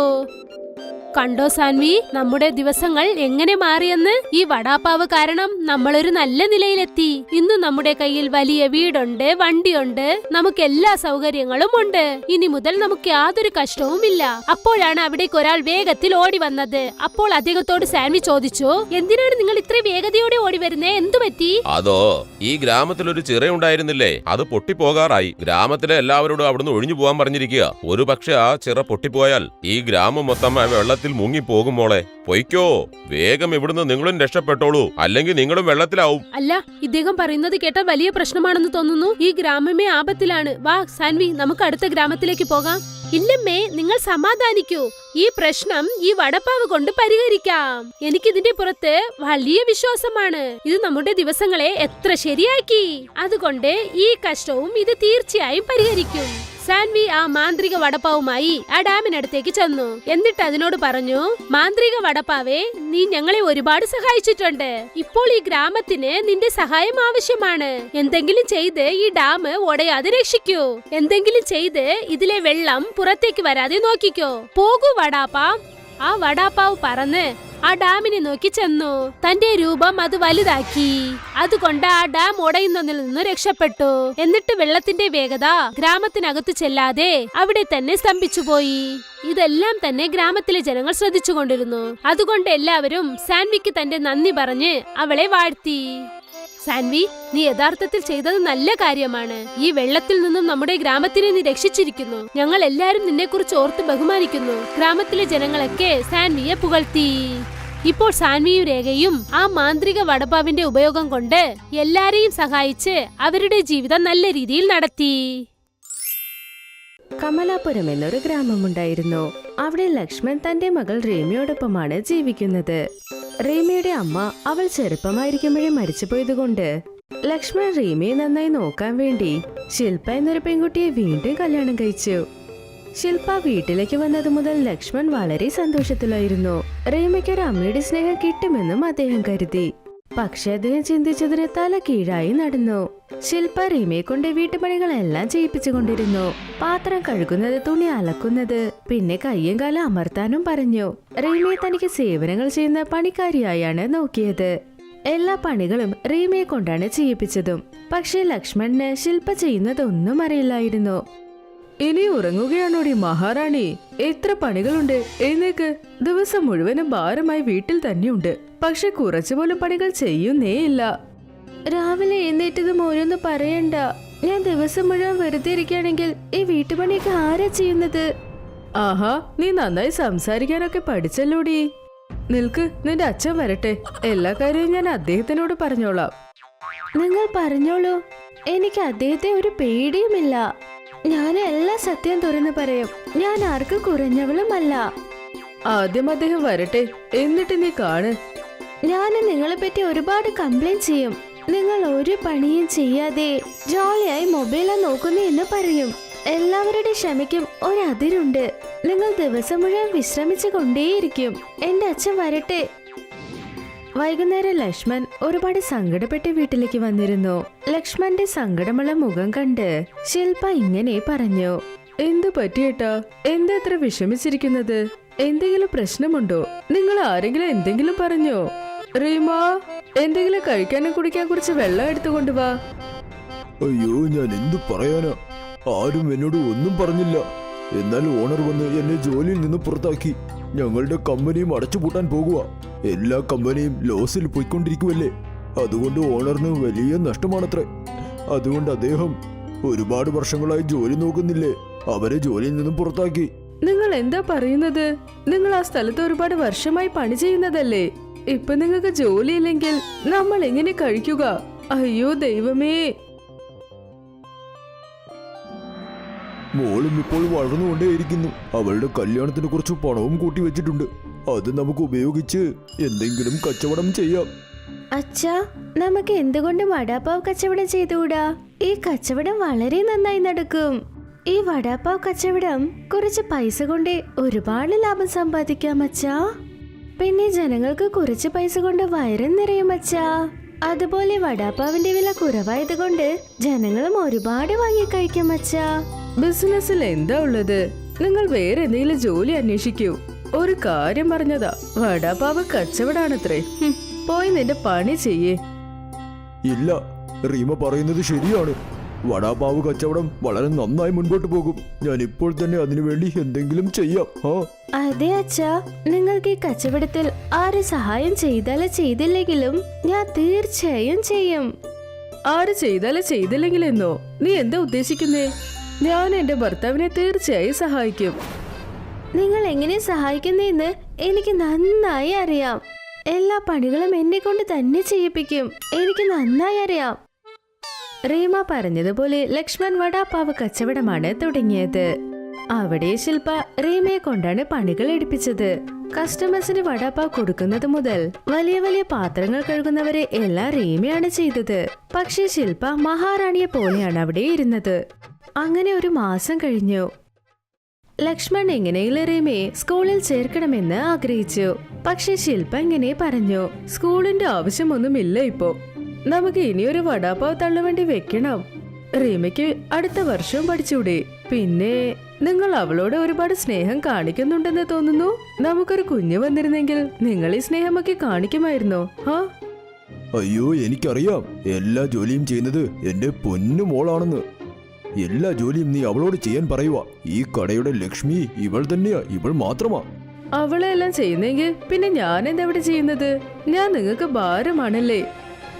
കണ്ടോ സാൻവി, നമ്മുടെ ദിവസങ്ങൾ എങ്ങനെ മാറിയെന്ന്? ഈ വടാപാവ് കാരണം നമ്മളൊരു നല്ല നിലയിലെത്തി. ഇന്ന് നമ്മുടെ കയ്യിൽ വലിയ വീടുണ്ട്, വണ്ടിയുണ്ട്, നമുക്ക് എല്ലാ സൗകര്യങ്ങളും ഉണ്ട്. ഇനി മുതൽ നമുക്ക് യാതൊരു കഷ്ടവും ഇല്ല. അപ്പോഴാണ് അവിടേക്ക് ഒരാൾ വേഗത്തിൽ ഓടി വന്നത്. അപ്പോൾ അദ്ദേഹത്തോട് സാൻവി ചോദിച്ചു, എന്തിനാണ് നിങ്ങൾ ഇത്ര വേഗതയോടെ ഓടി വരുന്നേ? എന്തു പറ്റി? അതോ, ഈ ഗ്രാമത്തിൽ ഒരു ചിറയുണ്ടായിരുന്നില്ലേ, അത് പൊട്ടിപ്പോകാറായി. ഗ്രാമത്തിലെ എല്ലാവരോടും അവിടുന്ന് ഒഴിഞ്ഞു പോകാൻ പറഞ്ഞിരിക്കുക. ഒരു പക്ഷെ ആ ചിറ പൊട്ടിപ്പോയാൽ ഈ ഗ്രാമം മൊത്തം വെള്ളത്തിൽ മുങ്ങിപ്പോകും മോളെ. പൊയ്ക്കോ, വേഗം ഇവിടുന്ന് നിങ്ങളും രക്ഷപ്പെട്ടോളൂ, അല്ലെങ്കിൽ നിങ്ങളും വെള്ളത്തിലാവും. അല്ല, ഇദ്ദേഹം പറയുന്നത് കേട്ടാൽ വലിയ പ്രശ്നമാണെന്ന് തോന്നുന്നു. ഈ ഗ്രാമമേ ആപത്തിലാണ്. വാ സാൻവി, നമുക്ക് അടുത്ത ഗ്രാമത്തിലേക്ക് പോകാം. ഇല്ലമ്മേ, നിങ്ങൾ സമാധാനിക്കൂ. ഈ പ്രശ്നം ഈ വടപാവ് കൊണ്ട് പരിഹരിക്കാം. എനിക്കിതിന്റെ പുറത്ത് വലിയ വിശ്വാസമാണ്. ഇത് നമ്മുടെ ദിവസങ്ങളെ എത്ര ശരിയാക്കി. അതുകൊണ്ട് ഈ കഷ്ടവും ഇത് തീർച്ചയായും പരിഹരിക്കും. സാൻവി ആ മാന്ത്രിക വടപ്പാവുമായി ആ ഡാമിനടുത്തേക്ക് ചെന്നു. എന്നിട്ട് അതിനോട് പറഞ്ഞു, മാന്ത്രിക വടപ്പാവേ, നീ ഞങ്ങളെ ഒരുപാട് സഹായിച്ചിട്ടുണ്ട്. ഇപ്പോൾ ഈ ഗ്രാമത്തിന് നിന്റെ സഹായം ആവശ്യമാണ്. എന്തെങ്കിലും ചെയ്ത് ഈ ഡാം ഉടയാതെ രക്ഷിക്കൂ. എന്തെങ്കിലും ചെയ്ത് ഇതിലെ വെള്ളം പുറത്തേക്ക് വരാതെ നോക്കിക്കോ. പോകൂ വടാപ്പാ. ആ വടാപ്പാവ് പറന്ന് ആ ഡാമിനെ നോക്കി ചെന്നു. തന്റെ രൂപം അത് വലുതാക്കി. അതുകൊണ്ട് ആ ഡാം ഉടയുന്നതിൽ നിന്ന് രക്ഷപ്പെട്ടു. എന്നിട്ട് വെള്ളത്തിന്റെ വേഗത ഗ്രാമത്തിനകത്ത് ചെല്ലാതെ അവിടെ തന്നെ സ്തംഭിച്ചുപോയി. ഇതെല്ലാം തന്നെ ഗ്രാമത്തിലെ ജനങ്ങൾ ശ്രദ്ധിച്ചുകൊണ്ടിരുന്നു. അതുകൊണ്ട് എല്ലാവരും സാൻവിക്ക് തന്റെ നന്ദി പറഞ്ഞ് അവളെ വാഴ്ത്തി. സാൻവി, നീ യഥാർത്ഥത്തിൽ ചെയ്തത് നല്ല കാര്യമാണ്. ഈ വെള്ളത്തിൽ നിന്നും നമ്മുടെ ഗ്രാമത്തിനെ നീ രക്ഷിച്ചിരിക്കുന്നു. ഞങ്ങൾ എല്ലാരും നിന്നെ കുറിച്ച് ഓർത്ത് ബഹുമാനിക്കുന്നു. ഗ്രാമത്തിലെ ജനങ്ങളൊക്കെ സാൻവിയെ പുകഴ്ത്തി. ഇപ്പോൾ സാൻവിയും രേഖയും ആ മാന്ത്രിക വടപാവിന്റെ ഉപയോഗം കൊണ്ട് എല്ലാരെയും സഹായിച്ച് അവരുടെ ജീവിതം നല്ല രീതിയിൽ നടത്തി. കമലാപുരം എന്നൊരു ഗ്രാമമുണ്ടായിരുന്നു. അവിടെ ലക്ഷ്മൺ തന്റെ മകൾ റീമയോടൊപ്പമാണ് ജീവിക്കുന്നത്. റീമയുടെ അമ്മ അവൾ ചെറുപ്പമായിരിക്കുമ്പോഴേ മരിച്ചുപോയതുകൊണ്ട് ലക്ഷ്മൺ റീമയെ നന്നായി നോക്കാൻ വേണ്ടി ശില്പ എന്നൊരു പെൺകുട്ടിയെ വീണ്ടും കല്യാണം കഴിച്ചു. ശില്പ വീട്ടിലേക്ക് വന്നത് മുതൽ ലക്ഷ്മൺ വളരെ സന്തോഷത്തിലായിരുന്നു. റീമയ്ക്ക് ഒരു അമ്മയുടെ സ്നേഹം കിട്ടുമെന്നും അദ്ദേഹം കരുതി. പക്ഷെ അതിനെ ചിന്തിച്ചതിന് തല കീഴായി നടന്നു. ശില്പ റീമയെ കൊണ്ട് വീട്ടുപണികളെല്ലാം ചെയ്യിപ്പിച്ചുകൊണ്ടിരുന്നു. പാത്രം കഴുകുന്നത്, തുണി അലക്കുന്നത്, പിന്നെ കയ്യും കാലം അമർത്താനും പറഞ്ഞു. റീമയെ തനിക്ക് സേവനങ്ങൾ ചെയ്യുന്ന പണിക്കാരിയായാണ് നോക്കിയത്. എല്ലാ പണികളും റീമയെ കൊണ്ടാണ് ചെയ്യിപ്പിച്ചതും. പക്ഷെ ലക്ഷ്മണന് ശില്പ ചെയ്യുന്നതൊന്നും അറിയില്ലായിരുന്നു. ഇനി ഉറങ്ങുകയാണോടി മഹാറാണി? എത്ര പണികളുണ്ട്, എഴുന്നേക്ക്. ദിവസം മുഴുവനും ഭാരമായി വീട്ടിൽ തന്നെയുണ്ട്, പക്ഷെ കുറച്ചുപോലും പണികൾ ചെയ്യുന്നേയില്ല. രാവിലെ എഴുന്നേറ്റതും ഓരോന്ന് പറയണ്ട. ഞാൻ ദിവസം മുഴുവൻ വെറുതെ ഇരിക്കുകയാണെങ്കിൽ ഈ വീട്ടുപണിയൊക്കെ ആരാ ചെയ്യുന്നത്? ആഹാ, നീ നന്നായി സംസാരിക്കാനൊക്കെ പഠിച്ചല്ലോടി. നിൽക്ക്, നിന്റെ അച്ഛൻ വരട്ടെ, എല്ലാ കാര്യവും ഞാൻ അദ്ദേഹത്തിനോട് പറഞ്ഞോളാം. നിങ്ങൾ പറഞ്ഞോളൂ, എനിക്ക് അദ്ദേഹത്തെ ഒരു പേടിയുമില്ല. ഞാൻ എല്ലാ സത്യം തുറന്നു പറയും. ഞാൻ ആർക്കും കുറഞ്ഞവളുമല്ല. ആദ്യം അദ്ദേഹം വരട്ടെ, എന്നിട്ട് നീ കാണ്. ഞാൻ നിങ്ങളെ പറ്റി ഒരുപാട് കംപ്ലൈന്റ് ചെയ്യും. നിങ്ങൾ ഒരു പണിയും ചെയ്യാതെ ജോളിയായി മൊബൈലാ നോക്കുന്നതെന്ന് പറയും. എല്ലാവരുടെ ക്ഷമയ്ക്കും ഒരതിരുണ്ട്. നിങ്ങൾ ദിവസം മുഴുവൻ വിശ്രമിച്ചു കൊണ്ടേയിരിക്കും. എന്റെ അച്ഛൻ വരട്ടെ. വൈകുന്നേരം ലക്ഷ്മൺ ഒരുപാട് സങ്കടപ്പെട്ട് വീട്ടിലേക്ക് വന്നിരുന്നു. ലക്ഷ്മണന്റെ സങ്കടമുള്ള മുഖം കണ്ട് ശില്പ ഇങ്ങനെ പറഞ്ഞു. എന്തു പറ്റിയേട്ടാ? എന്താ അത്ര വിഷമിച്ചിരിക്കുന്നത്? എന്തെങ്കിലും പ്രശ്നമുണ്ടോ? നിങ്ങൾ ആരെങ്കിലും എന്തെങ്കിലും പറഞ്ഞോ? റീമ, എന്തെങ്കിലും കഴിക്കാനും കുടിക്കാൻ കുറച്ച് വെള്ളം എടുത്തുകൊണ്ടുവാ. അയ്യോ, ഞാൻ എന്തു പറയാനാ? ആരും എന്നോട് ഒന്നും പറഞ്ഞില്ല. എന്നാൽ ഓണർ വന്ന് എന്നെ ജോലിയിൽ നിന്ന് പുറത്താക്കി. ഞങ്ങളുടെ കമ്പനിയും അടച്ചുപൂട്ടാൻ പോകുക. എല്ലാ കമ്പനിയും ലോസിൽ പോയിക്കൊണ്ടിരിക്കുവല്ലേ. അതുകൊണ്ട് ഓണറിന് വലിയ നഷ്ടമാണത്രേ. അതുകൊണ്ട് അദ്ദേഹം ഒരുപാട് വർഷങ്ങളായി ജോലി നോക്കുന്നില്ലേ, അവരെ ജോലിയിൽ നിന്നും പുറത്താക്കി. നിങ്ങൾ എന്താ പറയുന്നത്? നിങ്ങൾ ആ സ്ഥലത്ത് ഒരുപാട് വർഷമായി പണി ചെയ്യുന്നതല്ലേ? ഇപ്പൊ നിങ്ങൾക്ക് ജോലിയില്ലെങ്കിൽ നമ്മൾ എങ്ങനെ കഴിക്കുക? അയ്യോ ദൈവമേ. മോളും ഇപ്പോൾ വളർന്നുകൊണ്ടേയിരിക്കുന്നു. അവളുടെ കല്യാണത്തിന് കുറച്ച് പണവും കൂട്ടി വെച്ചിട്ടുണ്ട്. അത് നമുക്ക് ഉപയോഗിച്ച് എന്തെങ്കിലും കച്ചവടം ചെയ്യാം. അച്ഛാ, നമുക്ക് എന്തുകൊണ്ട് വടാപ്പാവ് കച്ചവടം ചെയ്തുകൂടാ? ഈ കച്ചവടം വളരെ നന്നായി നടക്കും. ഈ വടാപ്പാവ് കച്ചവടം കുറച്ച് പൈസ കൊണ്ട് ഒരുപാട് ലാഭം സമ്പാദിക്കാം അച്ഛാ. പിന്നെ ജനങ്ങൾക്ക് കുറച്ച് പൈസ കൊണ്ട് വയറും നിറയും അച്ഛാ. അതുപോലെ വടാപ്പാവിന്റെ വില കുറവായത് കൊണ്ട് ജനങ്ങളും ഒരുപാട് വാങ്ങി കഴിക്കും അച്ഛാ. ബിസിനസ്സിൽ എന്താ ഉള്ളത്? നിങ്ങൾ വേറെ എന്തെങ്കിലും ജോലി അന്വേഷിക്കൂ. ഒരു കാര്യം പറഞ്ഞതാ, വടാപ്പാവ് കച്ചവടാണത്രേ. പോയി നിന്റെ പണി ചെയ്യേ. ഇല്ല, റീമ പറയുന്നത് ശരിയാണ്. വടാപാവ് കച്ചവടം വളരെ നന്നായി മുൻപോട്ട് പോകും. ഞാൻ ഇപ്പോൾ തന്നെ അതിനുവേണ്ടി എന്തെങ്കിലും ചെയ്യാം. അതെ അച്ഛാ, നിങ്ങൾക്ക് ഈ കച്ചവടത്തിൽ ആര് സഹായം ചെയ്താലും ചെയ്തില്ലെങ്കിലും ഞാൻ തീർച്ചയായും ചെയ്യും. ആര് ചെയ്താലും ചെയ്തില്ലെങ്കിലെന്നോ? നീ എന്താ ഉദ്ദേശിക്കുന്നേ? ഞാൻ എന്റെ ഭർത്താവിനെ തീർച്ചയായും സഹായിക്കും. നിങ്ങൾ എങ്ങനെ സഹായിക്കുന്നതെന്ന് എനിക്ക് നന്നായി അറിയാം. എല്ലാ പണികളും എന്നെ കൊണ്ട് തന്നെ ചെയ്യിപ്പിക്കും. എനിക്ക് നന്നായി അറിയാം. റീമ പറഞ്ഞതുപോലെ ലക്ഷ്മൺ വടാപ്പാവ് കച്ചവടമാണ് തുടങ്ങിയത്. അവിടെ ശില്പ റീമയെ കൊണ്ടാണ് പണികൾ എടുപ്പിച്ചത്. കസ്റ്റമേഴ്സിന് വടാപ്പാവ് കൊടുക്കുന്നത് മുതൽ വലിയ വലിയ പാത്രങ്ങൾ കഴുകുന്നവരെ എല്ലാം റീമയാണ് ചെയ്തത്. പക്ഷേ ശില്പ മഹാറാണിയെ പോലെയാണ് അവിടെ ഇരുന്നത്. അങ്ങനെ ഒരു മാസം കഴിഞ്ഞു. ലക്ഷ്മൺ എങ്ങനെയെങ്കിലും റീമയെ സ്കൂളിൽ ചേർക്കണമെന്ന് ആഗ്രഹിച്ചു. പക്ഷെ ശില്പ ഇങ്ങനെ പറഞ്ഞു, സ്കൂളിന്റെ ആവശ്യമൊന്നുമില്ല ഇപ്പോ. നമുക്ക് ഇനിയൊരു വടാപ്പാവ് തള്ളുവണ്ടി വെക്കണം. റീമയ്ക്ക് അടുത്ത വർഷവും പഠിച്ചൂടെ? പിന്നെ നിങ്ങൾ അവളോട് ഒരുപാട് സ്നേഹം കാണിക്കുന്നുണ്ടെന്ന് തോന്നുന്നു. നമുക്കൊരു കുഞ്ഞ് വന്നിരുന്നെങ്കിൽ നിങ്ങൾ ഈ സ്നേഹമൊക്കെ കാണിക്കുമായിരുന്നോ? അയ്യോ, എനിക്കറിയാം. എല്ലാ ജോലിയും ചെയ്യുന്നത് എന്റെ പൊന്നു മോളാണെന്ന്. എല്ലാ ജോലിയും നീ അവളോട് ചെയ്യാൻ പറയുക. ഈ കടയുടെ ലക്ഷ്മി ഇവൾ തന്നെയാ, ഇവൾ മാത്രമാ. അവളെല്ലാം ചെയ്യുന്നെങ്കിൽ പിന്നെ ഞാൻ എന്താ ചെയ്യുന്നത്? ഞാൻ നിങ്ങൾക്ക് ഭാരമാണല്ലേ?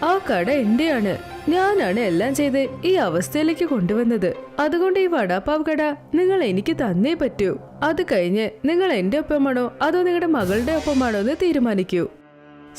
ആ കട എന്റെയാണ്. ഞാനാണ് എല്ലാം ചെയ്ത് ഈ അവസ്ഥയിലേക്ക് കൊണ്ടുവന്നത്. അതുകൊണ്ട് ഈ വടാപ്പാവ് കട നിങ്ങൾ എനിക്ക് തന്നേ പറ്റൂ. അത് കഴിഞ്ഞ് നിങ്ങൾ എന്റെ ഒപ്പമാണോ അതോ നിങ്ങളുടെ മകളുടെ ഒപ്പമാണോ എന്ന് തീരുമാനിക്കൂ.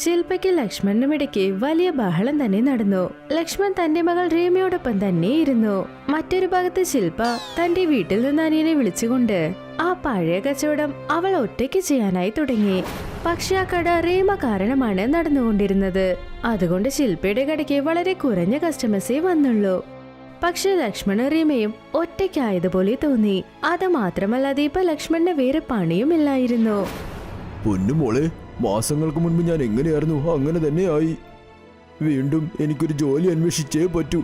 ശില്പയ്ക്ക് ലക്ഷ്മണനും ഇടയ്ക്ക് വലിയ ബഹളം തന്നെ നടന്നു. ലക്ഷ്മൺ തന്റെ മകൾ റീമയോടൊപ്പം തന്നെ ഇരുന്നു. മറ്റൊരു ഭാഗത്ത് ശില്പ തന്റെ വീട്ടിൽ നിന്ന് അനിയനെ വിളിച്ചുകൊണ്ട് ആ പഴയ കച്ചവടം അവൾ ഒറ്റയ്ക്ക് ചെയ്യാനായി തുടങ്ങി. പക്ഷെ ആ കട റീമ കാരണമാണ് നടന്നുകൊണ്ടിരുന്നത്. അതുകൊണ്ട് ശില്പയുടെ കടയ്ക്ക് വളരെ കുറഞ്ഞ കസ്റ്റമേഴ്സേ വന്നുള്ളൂ. പക്ഷെ ലക്ഷ്മണ റീമയും ഒറ്റയ്ക്കായതുപോലെ തോന്നി. അത് മാത്രമല്ലാതെ ഇപ്പൊ ലക്ഷ്മണന് വേറെ പണിയുമില്ലായിരുന്നു. പൊന്നുമോളെ, മാസങ്ങൾക്ക് മുൻപ് ഞാൻ എങ്ങനെയായിരുന്നു അങ്ങനെ തന്നെയായി. വീണ്ടും എനിക്കൊരു ജോലി അന്വേഷിച്ചേ പറ്റൂ.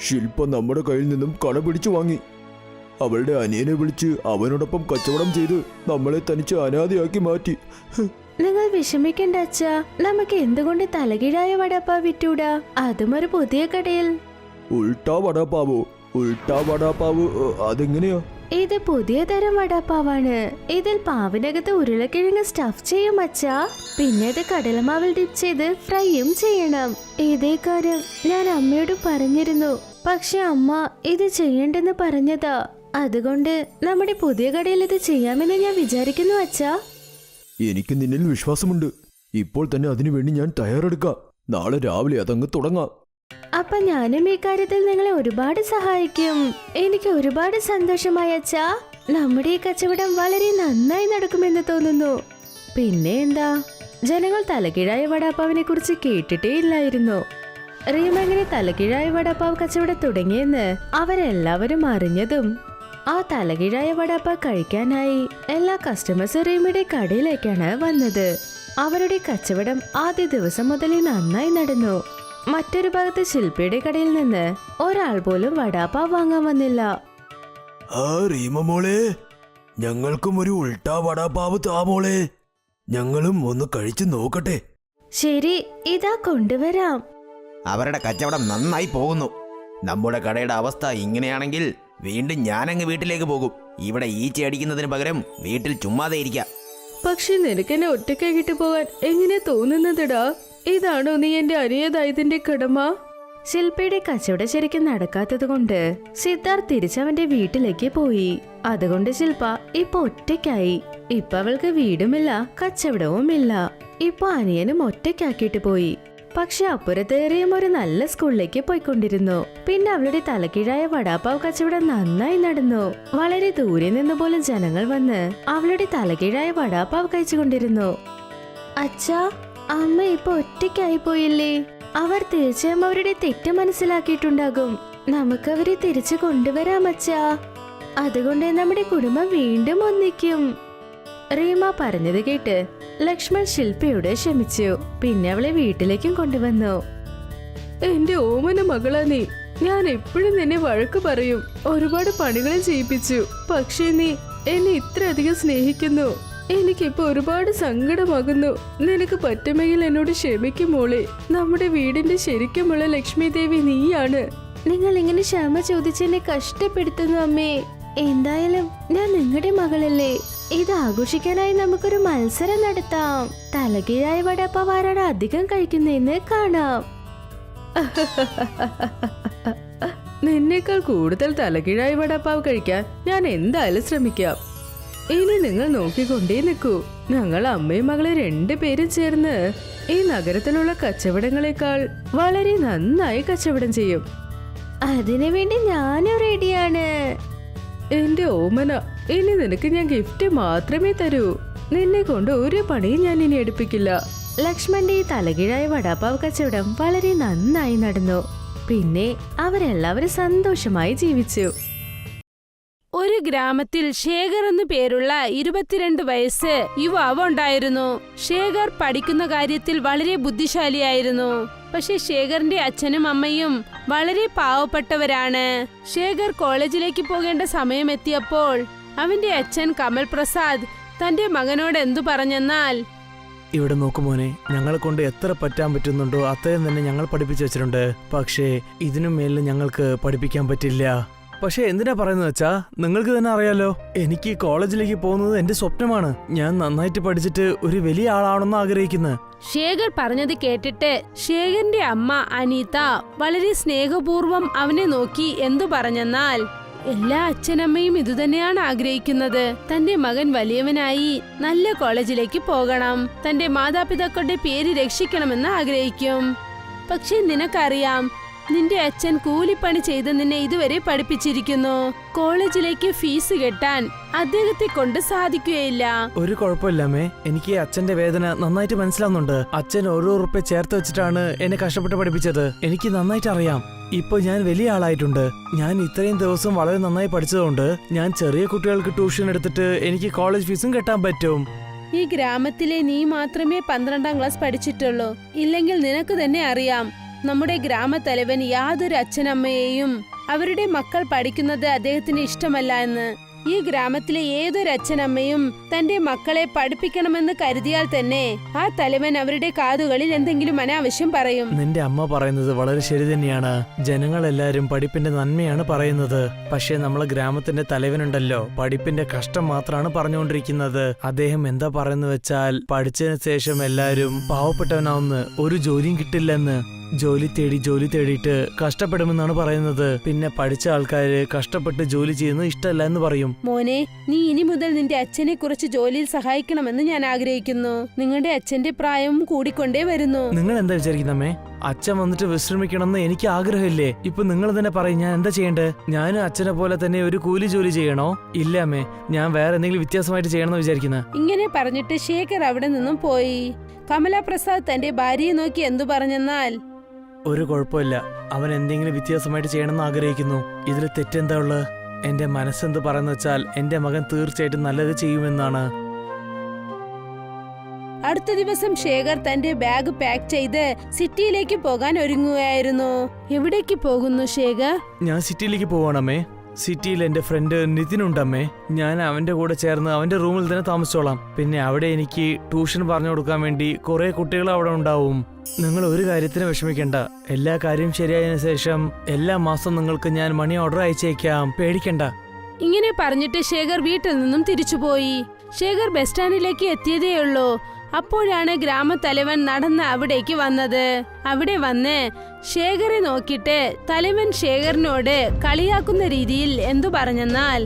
ശില്പ നമ്മുടെ കയ്യിൽ നിന്നും കട പിടിച്ചു വാങ്ങി. അവളുടെ അനിയനെ വിളിച്ച് അവനോടൊപ്പം കച്ചവടം ചെയ്ത് നമ്മളെ തനിച്ച് അനാഥയാക്കി മാറ്റി. നിങ്ങൾ വിഷമിക്കണ്ട അച്ഛാ. നമുക്ക് എന്തുകൊണ്ട് തലകീഴായ വടാപ്പാവ് വിറ്റൂടാ? അതും ഒരു പുതിയ കടയിൽ. ഉൾട്ടാ വടാപ്പാവോ? ഉൾട്ടാ വടാപ്പാവ് അതെങ്ങനെയാ? ഇത് പുതിയ തരം വടാപ്പാവാണ്. ഇതിൽ പാവിനകത്ത് ഉരുളക്കിഴങ്ങ് സ്റ്റഫ് ചെയ്യും അച്ഛാ. പിന്നെ ഇത് കടലമാവിൽ ഡിപ്പ് ചെയ്ത് ഫ്രൈയും ചെയ്യണം. ഇതേ കാര്യം ഞാൻ അമ്മയോട് പറഞ്ഞിരുന്നു. പക്ഷെ അമ്മ ഇത് ചെയ്യണ്ടെന്ന് പറഞ്ഞതാ. അതുകൊണ്ട് നമ്മുടെ പുതിയ കടയിൽ ഇത് ചെയ്യാമെന്ന് ഞാൻ വിചാരിക്കുന്നു അച്ഛാ. എനിക്ക് നിന്നിൽ വിശ്വാസമുണ്ട്. ഇപ്പോൾ തന്നെ അതിനുവേണ്ടി ഞാൻ തയ്യാറെടുക്കാം. നാളെ രാവിലെ അതങ്ങ് തുടങ്ങാം. അപ്പൊ ഞാനും ഈ കാര്യത്തിൽ നിങ്ങളെ ഒരുപാട് സഹായിക്കും. എനിക്ക് ഒരുപാട് സന്തോഷമായി അച്ഛാ. നമ്മുടെ ഈ കച്ചവടം വളരെ നന്നായി നടക്കുമെന്ന് തോന്നുന്നു. പിന്നെ എന്താ, ജനങ്ങൾ തലകീഴായ വടാപ്പാവിനെ കുറിച്ച് കേട്ടിട്ടേ ഇല്ലായിരുന്നു. റീമ എങ്ങനെ തലകീഴായ വടാപ്പാവ് കച്ചവടം തുടങ്ങിയെന്ന് അവരെല്ലാവരും അറിഞ്ഞതും ആ തലകീഴായ വടാപ്പാവ് കഴിക്കാനായി എല്ലാ കസ്റ്റമേഴ്സ് റീമയുടെ കടയിലേക്കാണ് വന്നത്. അവരുടെ കച്ചവടം ആദ്യ ദിവസം മുതലേ നന്നായി നടന്നു. മറ്റൊരു ഭാഗത്ത് ശില്പിയുടെ കടയിൽ നിന്ന് ഒരാൾ പോലും വടാപ്പാവ് വാങ്ങാൻ വന്നില്ല. ആ റീമ മോളെ, ഞങ്ങൾക്കും ഒരു ഉൾട്ടാ വടാപ്പാവ് താ മോളെ. ഞങ്ങളും ഒന്ന് കഴിച്ചു നോക്കട്ടെ. ശരി, ഇതാ കൊണ്ടുവരാം. അവരുടെ കച്ചവടം നന്നായി പോകുന്നു. നമ്മുടെ കടയുടെ അവസ്ഥ ഇങ്ങനെയാണെങ്കിൽ വീണ്ടും ഞാനങ്ങ് വീട്ടിലേക്ക് പോകും. ഇവിടെ ഈച്ച അടിക്കുന്നതിന് പകരം വീട്ടിൽ ചുമ്മാതെ ഇരിക്കാം. പക്ഷെ നിനക്കെന്നെ ഒറ്റയ്ക്കാക്കിട്ട് പോകാൻ എങ്ങനെ തോന്നുന്നതെടാ? ഇതാണോ നീ എന്റെ അനിയതായതിന്റെ കടമ? ശില്പയുടെ കച്ചവടം ശരിക്കും നടക്കാത്തത് കൊണ്ട് സിദ്ധാർത്ഥ് തിരിച്ചവന്റെ വീട്ടിലേക്ക് പോയി. അതുകൊണ്ട് ശില്പ ഇപ്പൊ ഒറ്റയ്ക്കായി. ഇപ്പൊ അവൾക്ക് വീടുമില്ല, കച്ചവടവുമില്ല. ഇപ്പൊ അനിയനും ഒറ്റയ്ക്കാക്കിട്ട് പോയി. പക്ഷെ അപ്പുറത്തേറിയും ഒരു നല്ല സ്കൂളിലേക്ക് പോയിക്കൊണ്ടിരുന്നു. പിന്നെ അവളുടെ തലക്കീഴായ വടാപ്പാവ് കച്ചവടം നന്നായി നടന്നു. വളരെ ദൂരെ നിന്ന് പോലും ജനങ്ങൾ വന്ന് അവളുടെ തലകീഴായ വടാപ്പാവ് കഴിച്ചുകൊണ്ടിരുന്നു. അച്ഛാ, അമ്മ ഇപ്പൊ ഒറ്റയ്ക്കായി പോയില്ലേ? അവർ തീർച്ചയായും അവരുടെ തെറ്റ് മനസ്സിലാക്കിയിട്ടുണ്ടാകും. നമുക്കവരെ തിരിച്ചു കൊണ്ടുവരാം അച്ഛാ. അതുകൊണ്ട് നമ്മുടെ കുടുംബം വീണ്ടും ഒന്നിക്കും. റീമ പറഞ്ഞത് കേട്ട് ലക്ഷ്മൺ ശില്പയോട് ക്ഷമിച്ചു. പിന്നെ അവളെ വീട്ടിലേക്കും കൊണ്ടുവന്നു. എന്റെ ഓമന മകളാ നീ. ഞാൻ എപ്പോഴും നിന്നെ വഴക്ക് പറയും, ഒരുപാട് പണികളും ചെയ്യിപ്പിച്ചു. പക്ഷേ നീ എന്നെ ഇത്രയധികം സ്നേഹിക്കുന്നു. എനിക്കിപ്പോ ഒരുപാട് സങ്കടമാകുന്നു. നിനക്ക് പറ്റുമെങ്കിൽ എന്നോട് ക്ഷമിക്കും മോളെ. നമ്മുടെ വീടിന്റെ ശരിക്കുമുള്ള ലക്ഷ്മി ദേവി നീയാണ്. നിങ്ങൾ ഇങ്ങനെ ക്ഷമ ചോദിച്ചെന്നെ കഷ്ടപ്പെടുത്തുന്നു അമ്മേ. എന്തായാലും ഞാൻ നിങ്ങളുടെ മകളല്ലേ. ഇത് ആഘോഷിക്കാനായി നമുക്കൊരു മത്സരം നടത്താം. തലകീഴായ വടാപ്പാവ് ആരാണ് അധികം കഴിക്കുന്നതെന്ന് കാണാം. നിന്നേക്കാൾ കൂടുതൽ തലകീഴായ വടാപ്പാവ് കഴിക്കാൻ ഞാൻ എന്തായാലും ശ്രമിക്കാം. ഇനി നിങ്ങൾ നോക്കിക്കൊണ്ടേ നിൽക്കൂ. ഞങ്ങൾ അമ്മയും മകളെ രണ്ടുപേരും ചേർന്ന് ഈ നഗരത്തിലുള്ള കച്ചവടങ്ങളെക്കാൾ വളരെ നന്നായി കച്ചവടം ചെയ്യും. അതിനുവേണ്ടി ഞാനും റെഡിയാണ്. എന്റെ ഓമന, ഇനി നിനക്ക് ഞാൻ ഗിഫ്റ്റ് മാത്രമേ തരൂ. നിന്നെ കൊണ്ട് ഒരു പണിയും ഞാൻ ഇനി എടുപ്പിക്കില്ല. ലക്ഷ്മന്റെ ഈ തലകീഴായ വടാപ്പാവ് കച്ചവടം വളരെ നന്നായി നടന്നു. പിന്നെ അവരെല്ലാവരും സന്തോഷമായി ജീവിച്ചു. ഒരു ഗ്രാമത്തിൽ ശേഖർ എന്നു പേരുള്ള 22 വയസ്സ് യുവാവ് ഉണ്ടായിരുന്നു. ശേഖർ പഠിക്കുന്ന കാര്യത്തിൽ വളരെ ബുദ്ധിശാലിയായിരുന്നു. പക്ഷെ ശേഖറിന്റെ അച്ഛനും അമ്മയും വളരെ പാവപ്പെട്ടവരാണ്. ശേഖർ കോളേജിലേക്ക് പോകേണ്ട സമയമെത്തിയപ്പോൾ അവന്റെ അച്ഛൻ കമൽ പ്രസാദ് തന്റെ മകനോട് എന്തു പറഞ്ഞെന്നാൽ, ഇവിടെ നോക്കുമോനെ, ഞങ്ങളെ കൊണ്ട് എത്ര പറ്റാൻ പറ്റുന്നുണ്ടോ അത്രയും തന്നെ ഞങ്ങൾ പഠിപ്പിച്ചു വെച്ചിട്ടുണ്ട്. പക്ഷേ ഇതിനു മേലിൽ ഞങ്ങൾക്ക് പഠിപ്പിക്കാൻ പറ്റില്ല. പക്ഷെ എന്തിനാ പറയുന്നത് വെച്ചാ, നിങ്ങൾക്ക് തന്നെ അറിയാലോ, എനിക്ക് കോളേജിലേക്ക് പോകുന്നത് എന്റെ സ്വപ്നമാണ്. ഞാൻ നന്നായിട്ട് പഠിച്ചിട്ട് ഒരു വലിയ ആളാണെന്ന് ആഗ്രഹിക്കുന്നത്. ശേഖർ പറഞ്ഞത് കേട്ടിട്ട് ശേഖറിന്റെ അമ്മ അനീത വളരെ സ്നേഹപൂർവ്വം അവനെ നോക്കി എന്തു പറഞ്ഞെന്നാൽ, എല്ലാ അച്ഛനമ്മയും ഇതുതന്നെയാണ് ആഗ്രഹിക്കുന്നത്. തന്റെ മകൻ വലിയവനായി നല്ല കോളേജിലേക്ക് പോകണം, തന്റെ മാതാപിതാക്കളുടെ പേര് രക്ഷിക്കണമെന്ന് ആഗ്രഹിക്കും. പക്ഷെ നിനക്കറിയാം, നിന്റെ അച്ഛൻ കൂലിപ്പണി ചെയ്ത് നിന്നെ ഇതുവരെ പഠിപ്പിച്ചിരിക്കുന്നു. കോളേജിലേക്ക് ഫീസ് കെട്ടാൻ അദ്ദേഹത്തെ കൊണ്ട് സാധിക്കുകയില്ല. ഒരു കുഴപ്പമില്ലാമേ, എനിക്ക് അച്ഛന്റെ വേദന നന്നായിട്ട് മനസ്സിലാവുന്നുണ്ട്. അച്ഛൻ ഓരോ ഉറുപ്പ ചേർത്ത് വെച്ചിട്ടാണ് എന്നെ കഷ്ടപ്പെട്ട് പഠിപ്പിച്ചത്. എനിക്ക് നന്നായിട്ട് അറിയാം. ഇപ്പൊ ഞാൻ വലിയ ആളായിട്ടുണ്ട്. ഞാൻ ഇത്രയും ദിവസം വളരെ നന്നായി പഠിച്ചതുകൊണ്ട് ഞാൻ ചെറിയ കുട്ടികൾക്ക് ട്യൂഷൻ എടുത്തിട്ട് എനിക്ക് കോളേജ് ഫീസും കെട്ടാൻ പറ്റും. ഈ ഗ്രാമത്തിലെ നീ മാത്രമേ 12ാം ക്ലാസ് പഠിച്ചിട്ടുള്ളൂ. ഇല്ലെങ്കിൽ നിനക്ക് തന്നെ അറിയാം, നമ്മുടെ ഗ്രാമത്തലവൻ യാതൊരു അച്ഛനമ്മയെയും അവരുടെ മക്കൾ പഠിക്കുന്നത് അദ്ദേഹത്തിന് ഇഷ്ടമല്ല എന്ന്. ഈ ഗ്രാമത്തിലെ ഏതൊരു അച്ഛനമ്മയും തന്റെ മക്കളെ പഠിപ്പിക്കണമെന്ന് കരുതിയാൽ തന്നെ ആ തലവൻ അവരുടെ കാതുകളിൽ എന്തെങ്കിലും അനാവശ്യം പറയും. നിന്റെ അമ്മ പറയുന്നത് വളരെ ശരി തന്നെയാണ്. ജനങ്ങളെല്ലാരും പഠിപ്പിന്റെ നന്മയാണ് പറയുന്നത്. പക്ഷെ നമ്മളെ ഗ്രാമത്തിന്റെ തലവനുണ്ടല്ലോ, പഠിപ്പിന്റെ കഷ്ടം മാത്രമാണ് പറഞ്ഞുകൊണ്ടിരിക്കുന്നത്. അദ്ദേഹം എന്താ പറയുന്നത് വെച്ചാൽ, പഠിച്ചതിന് ശേഷം എല്ലാരും പാവപ്പെട്ടവനാവുന്ന ഒരു ജോലിയും കിട്ടില്ലെന്ന്. ജോലി തേടിയിട്ട് കഷ്ടപ്പെടുമെന്നാണ് പറയുന്നത്. പിന്നെ പഠിച്ച ആൾക്കാര് കഷ്ടപ്പെട്ട് ജോലി ചെയ്യുന്നത് ഇഷ്ടമല്ല എന്ന് പറയും. മോനെ, നീ ഇനി മുതൽ നിന്റെ അച്ഛനെ കുറച്ച് ജോലിയിൽ സഹായിക്കണമെന്ന് ഞാൻ ആഗ്രഹിക്കുന്നു. നിങ്ങളുടെ അച്ഛന്റെ പ്രായവും കൂടിക്കൊണ്ടേ വരുന്നു. നിങ്ങൾ എന്താ വിചാരിക്കുന്നമ്മേ? അച്ഛൻ വന്നിട്ട് വിശ്രമിക്കണമെന്ന് എനിക്ക് ആഗ്രഹമില്ലേ? ഇപ്പൊ നിങ്ങൾ തന്നെ പറയും, ഞാൻ എന്താ ചെയ്യേണ്ടത്? ഞാനും അച്ഛനെ പോലെ തന്നെ ഒരു കൂലി ജോലി ചെയ്യണോ? ഇല്ല അമ്മേ, ഞാൻ വേറെ എന്തെങ്കിലും വ്യത്യാസമായിട്ട് ചെയ്യണമെന്ന് വിചാരിക്കുന്നത്. ഇങ്ങനെ പറഞ്ഞിട്ട് ശേഖർ അവിടെ നിന്നും പോയി. കമലാപ്രസാദ് തന്റെ ഭാര്യയെ നോക്കി എന്തു പറഞ്ഞെന്നാൽ, ഒരു കുഴപ്പമില്ല, അവൻ എന്തെങ്കിലും വ്യത്യാസമായിട്ട് ചെയ്യണമെന്ന് ആഗ്രഹിക്കുന്നു. ഇതിൽ തെറ്റെന്താ ഉള്ളത്? എന്റെ മനസ്സെന്ത് പറയുന്ന വെച്ചാൽ എന്റെ മകൻ തീർച്ചയായിട്ടും നല്ലത് ചെയ്യുമെന്നാണ്. അടുത്ത ദിവസം ശേഖർ തന്റെ ബാഗ് പാക്ക് ചെയ്ത് സിറ്റിയിലേക്ക് പോകാൻ ഒരുങ്ങുകയായിരുന്നു. എവിടേക്ക് പോകുന്നു ശേഖർ? ഞാൻ സിറ്റിയിലേക്ക് പോവാണമ്മേ. സിറ്റിയിൽ എന്റെ ഫ്രണ്ട് നിതിൻ ഉണ്ടമ്മേ. ഞാൻ അവന്റെ കൂടെ ചേർന്ന് അവന്റെ റൂമിൽ തന്നെ താമസിച്ചോളാം. പിന്നെ അവിടെ എനിക്ക് ട്യൂഷൻ പറഞ്ഞു കൊടുക്കാൻ വേണ്ടി കുറെ കുട്ടികൾ അവിടെ ഉണ്ടാവും. നിങ്ങൾ ഒരു കാര്യത്തിന് വിഷമിക്കണ്ട. എല്ലാ കാര്യം ശരിയായതിനു ശേഷം എല്ലാ മാസം നിങ്ങൾക്ക് ഞാൻ മണി ഓർഡർ അയച്ചേക്കാം, പേടിക്കണ്ട. ഇങ്ങനെ പറഞ്ഞിട്ട് ശേഖർ വീട്ടിൽ നിന്നും തിരിച്ചുപോയി. ശേഖർ ബസ് സ്റ്റാൻഡിലേക്ക് എത്തിയതേയുള്ളൂ. അപ്പോഴാണ് ഗ്രാമത്തലവൻ നടന്ന് അവിടേക്ക് വന്നത്. അവിടെ വന്ന് ശേഖറെ നോക്കിയിട്ട് തലവൻ ശേഖറിനോട് കളിയാക്കുന്ന രീതിയിൽ എന്തു പറഞ്ഞെന്നാൽ,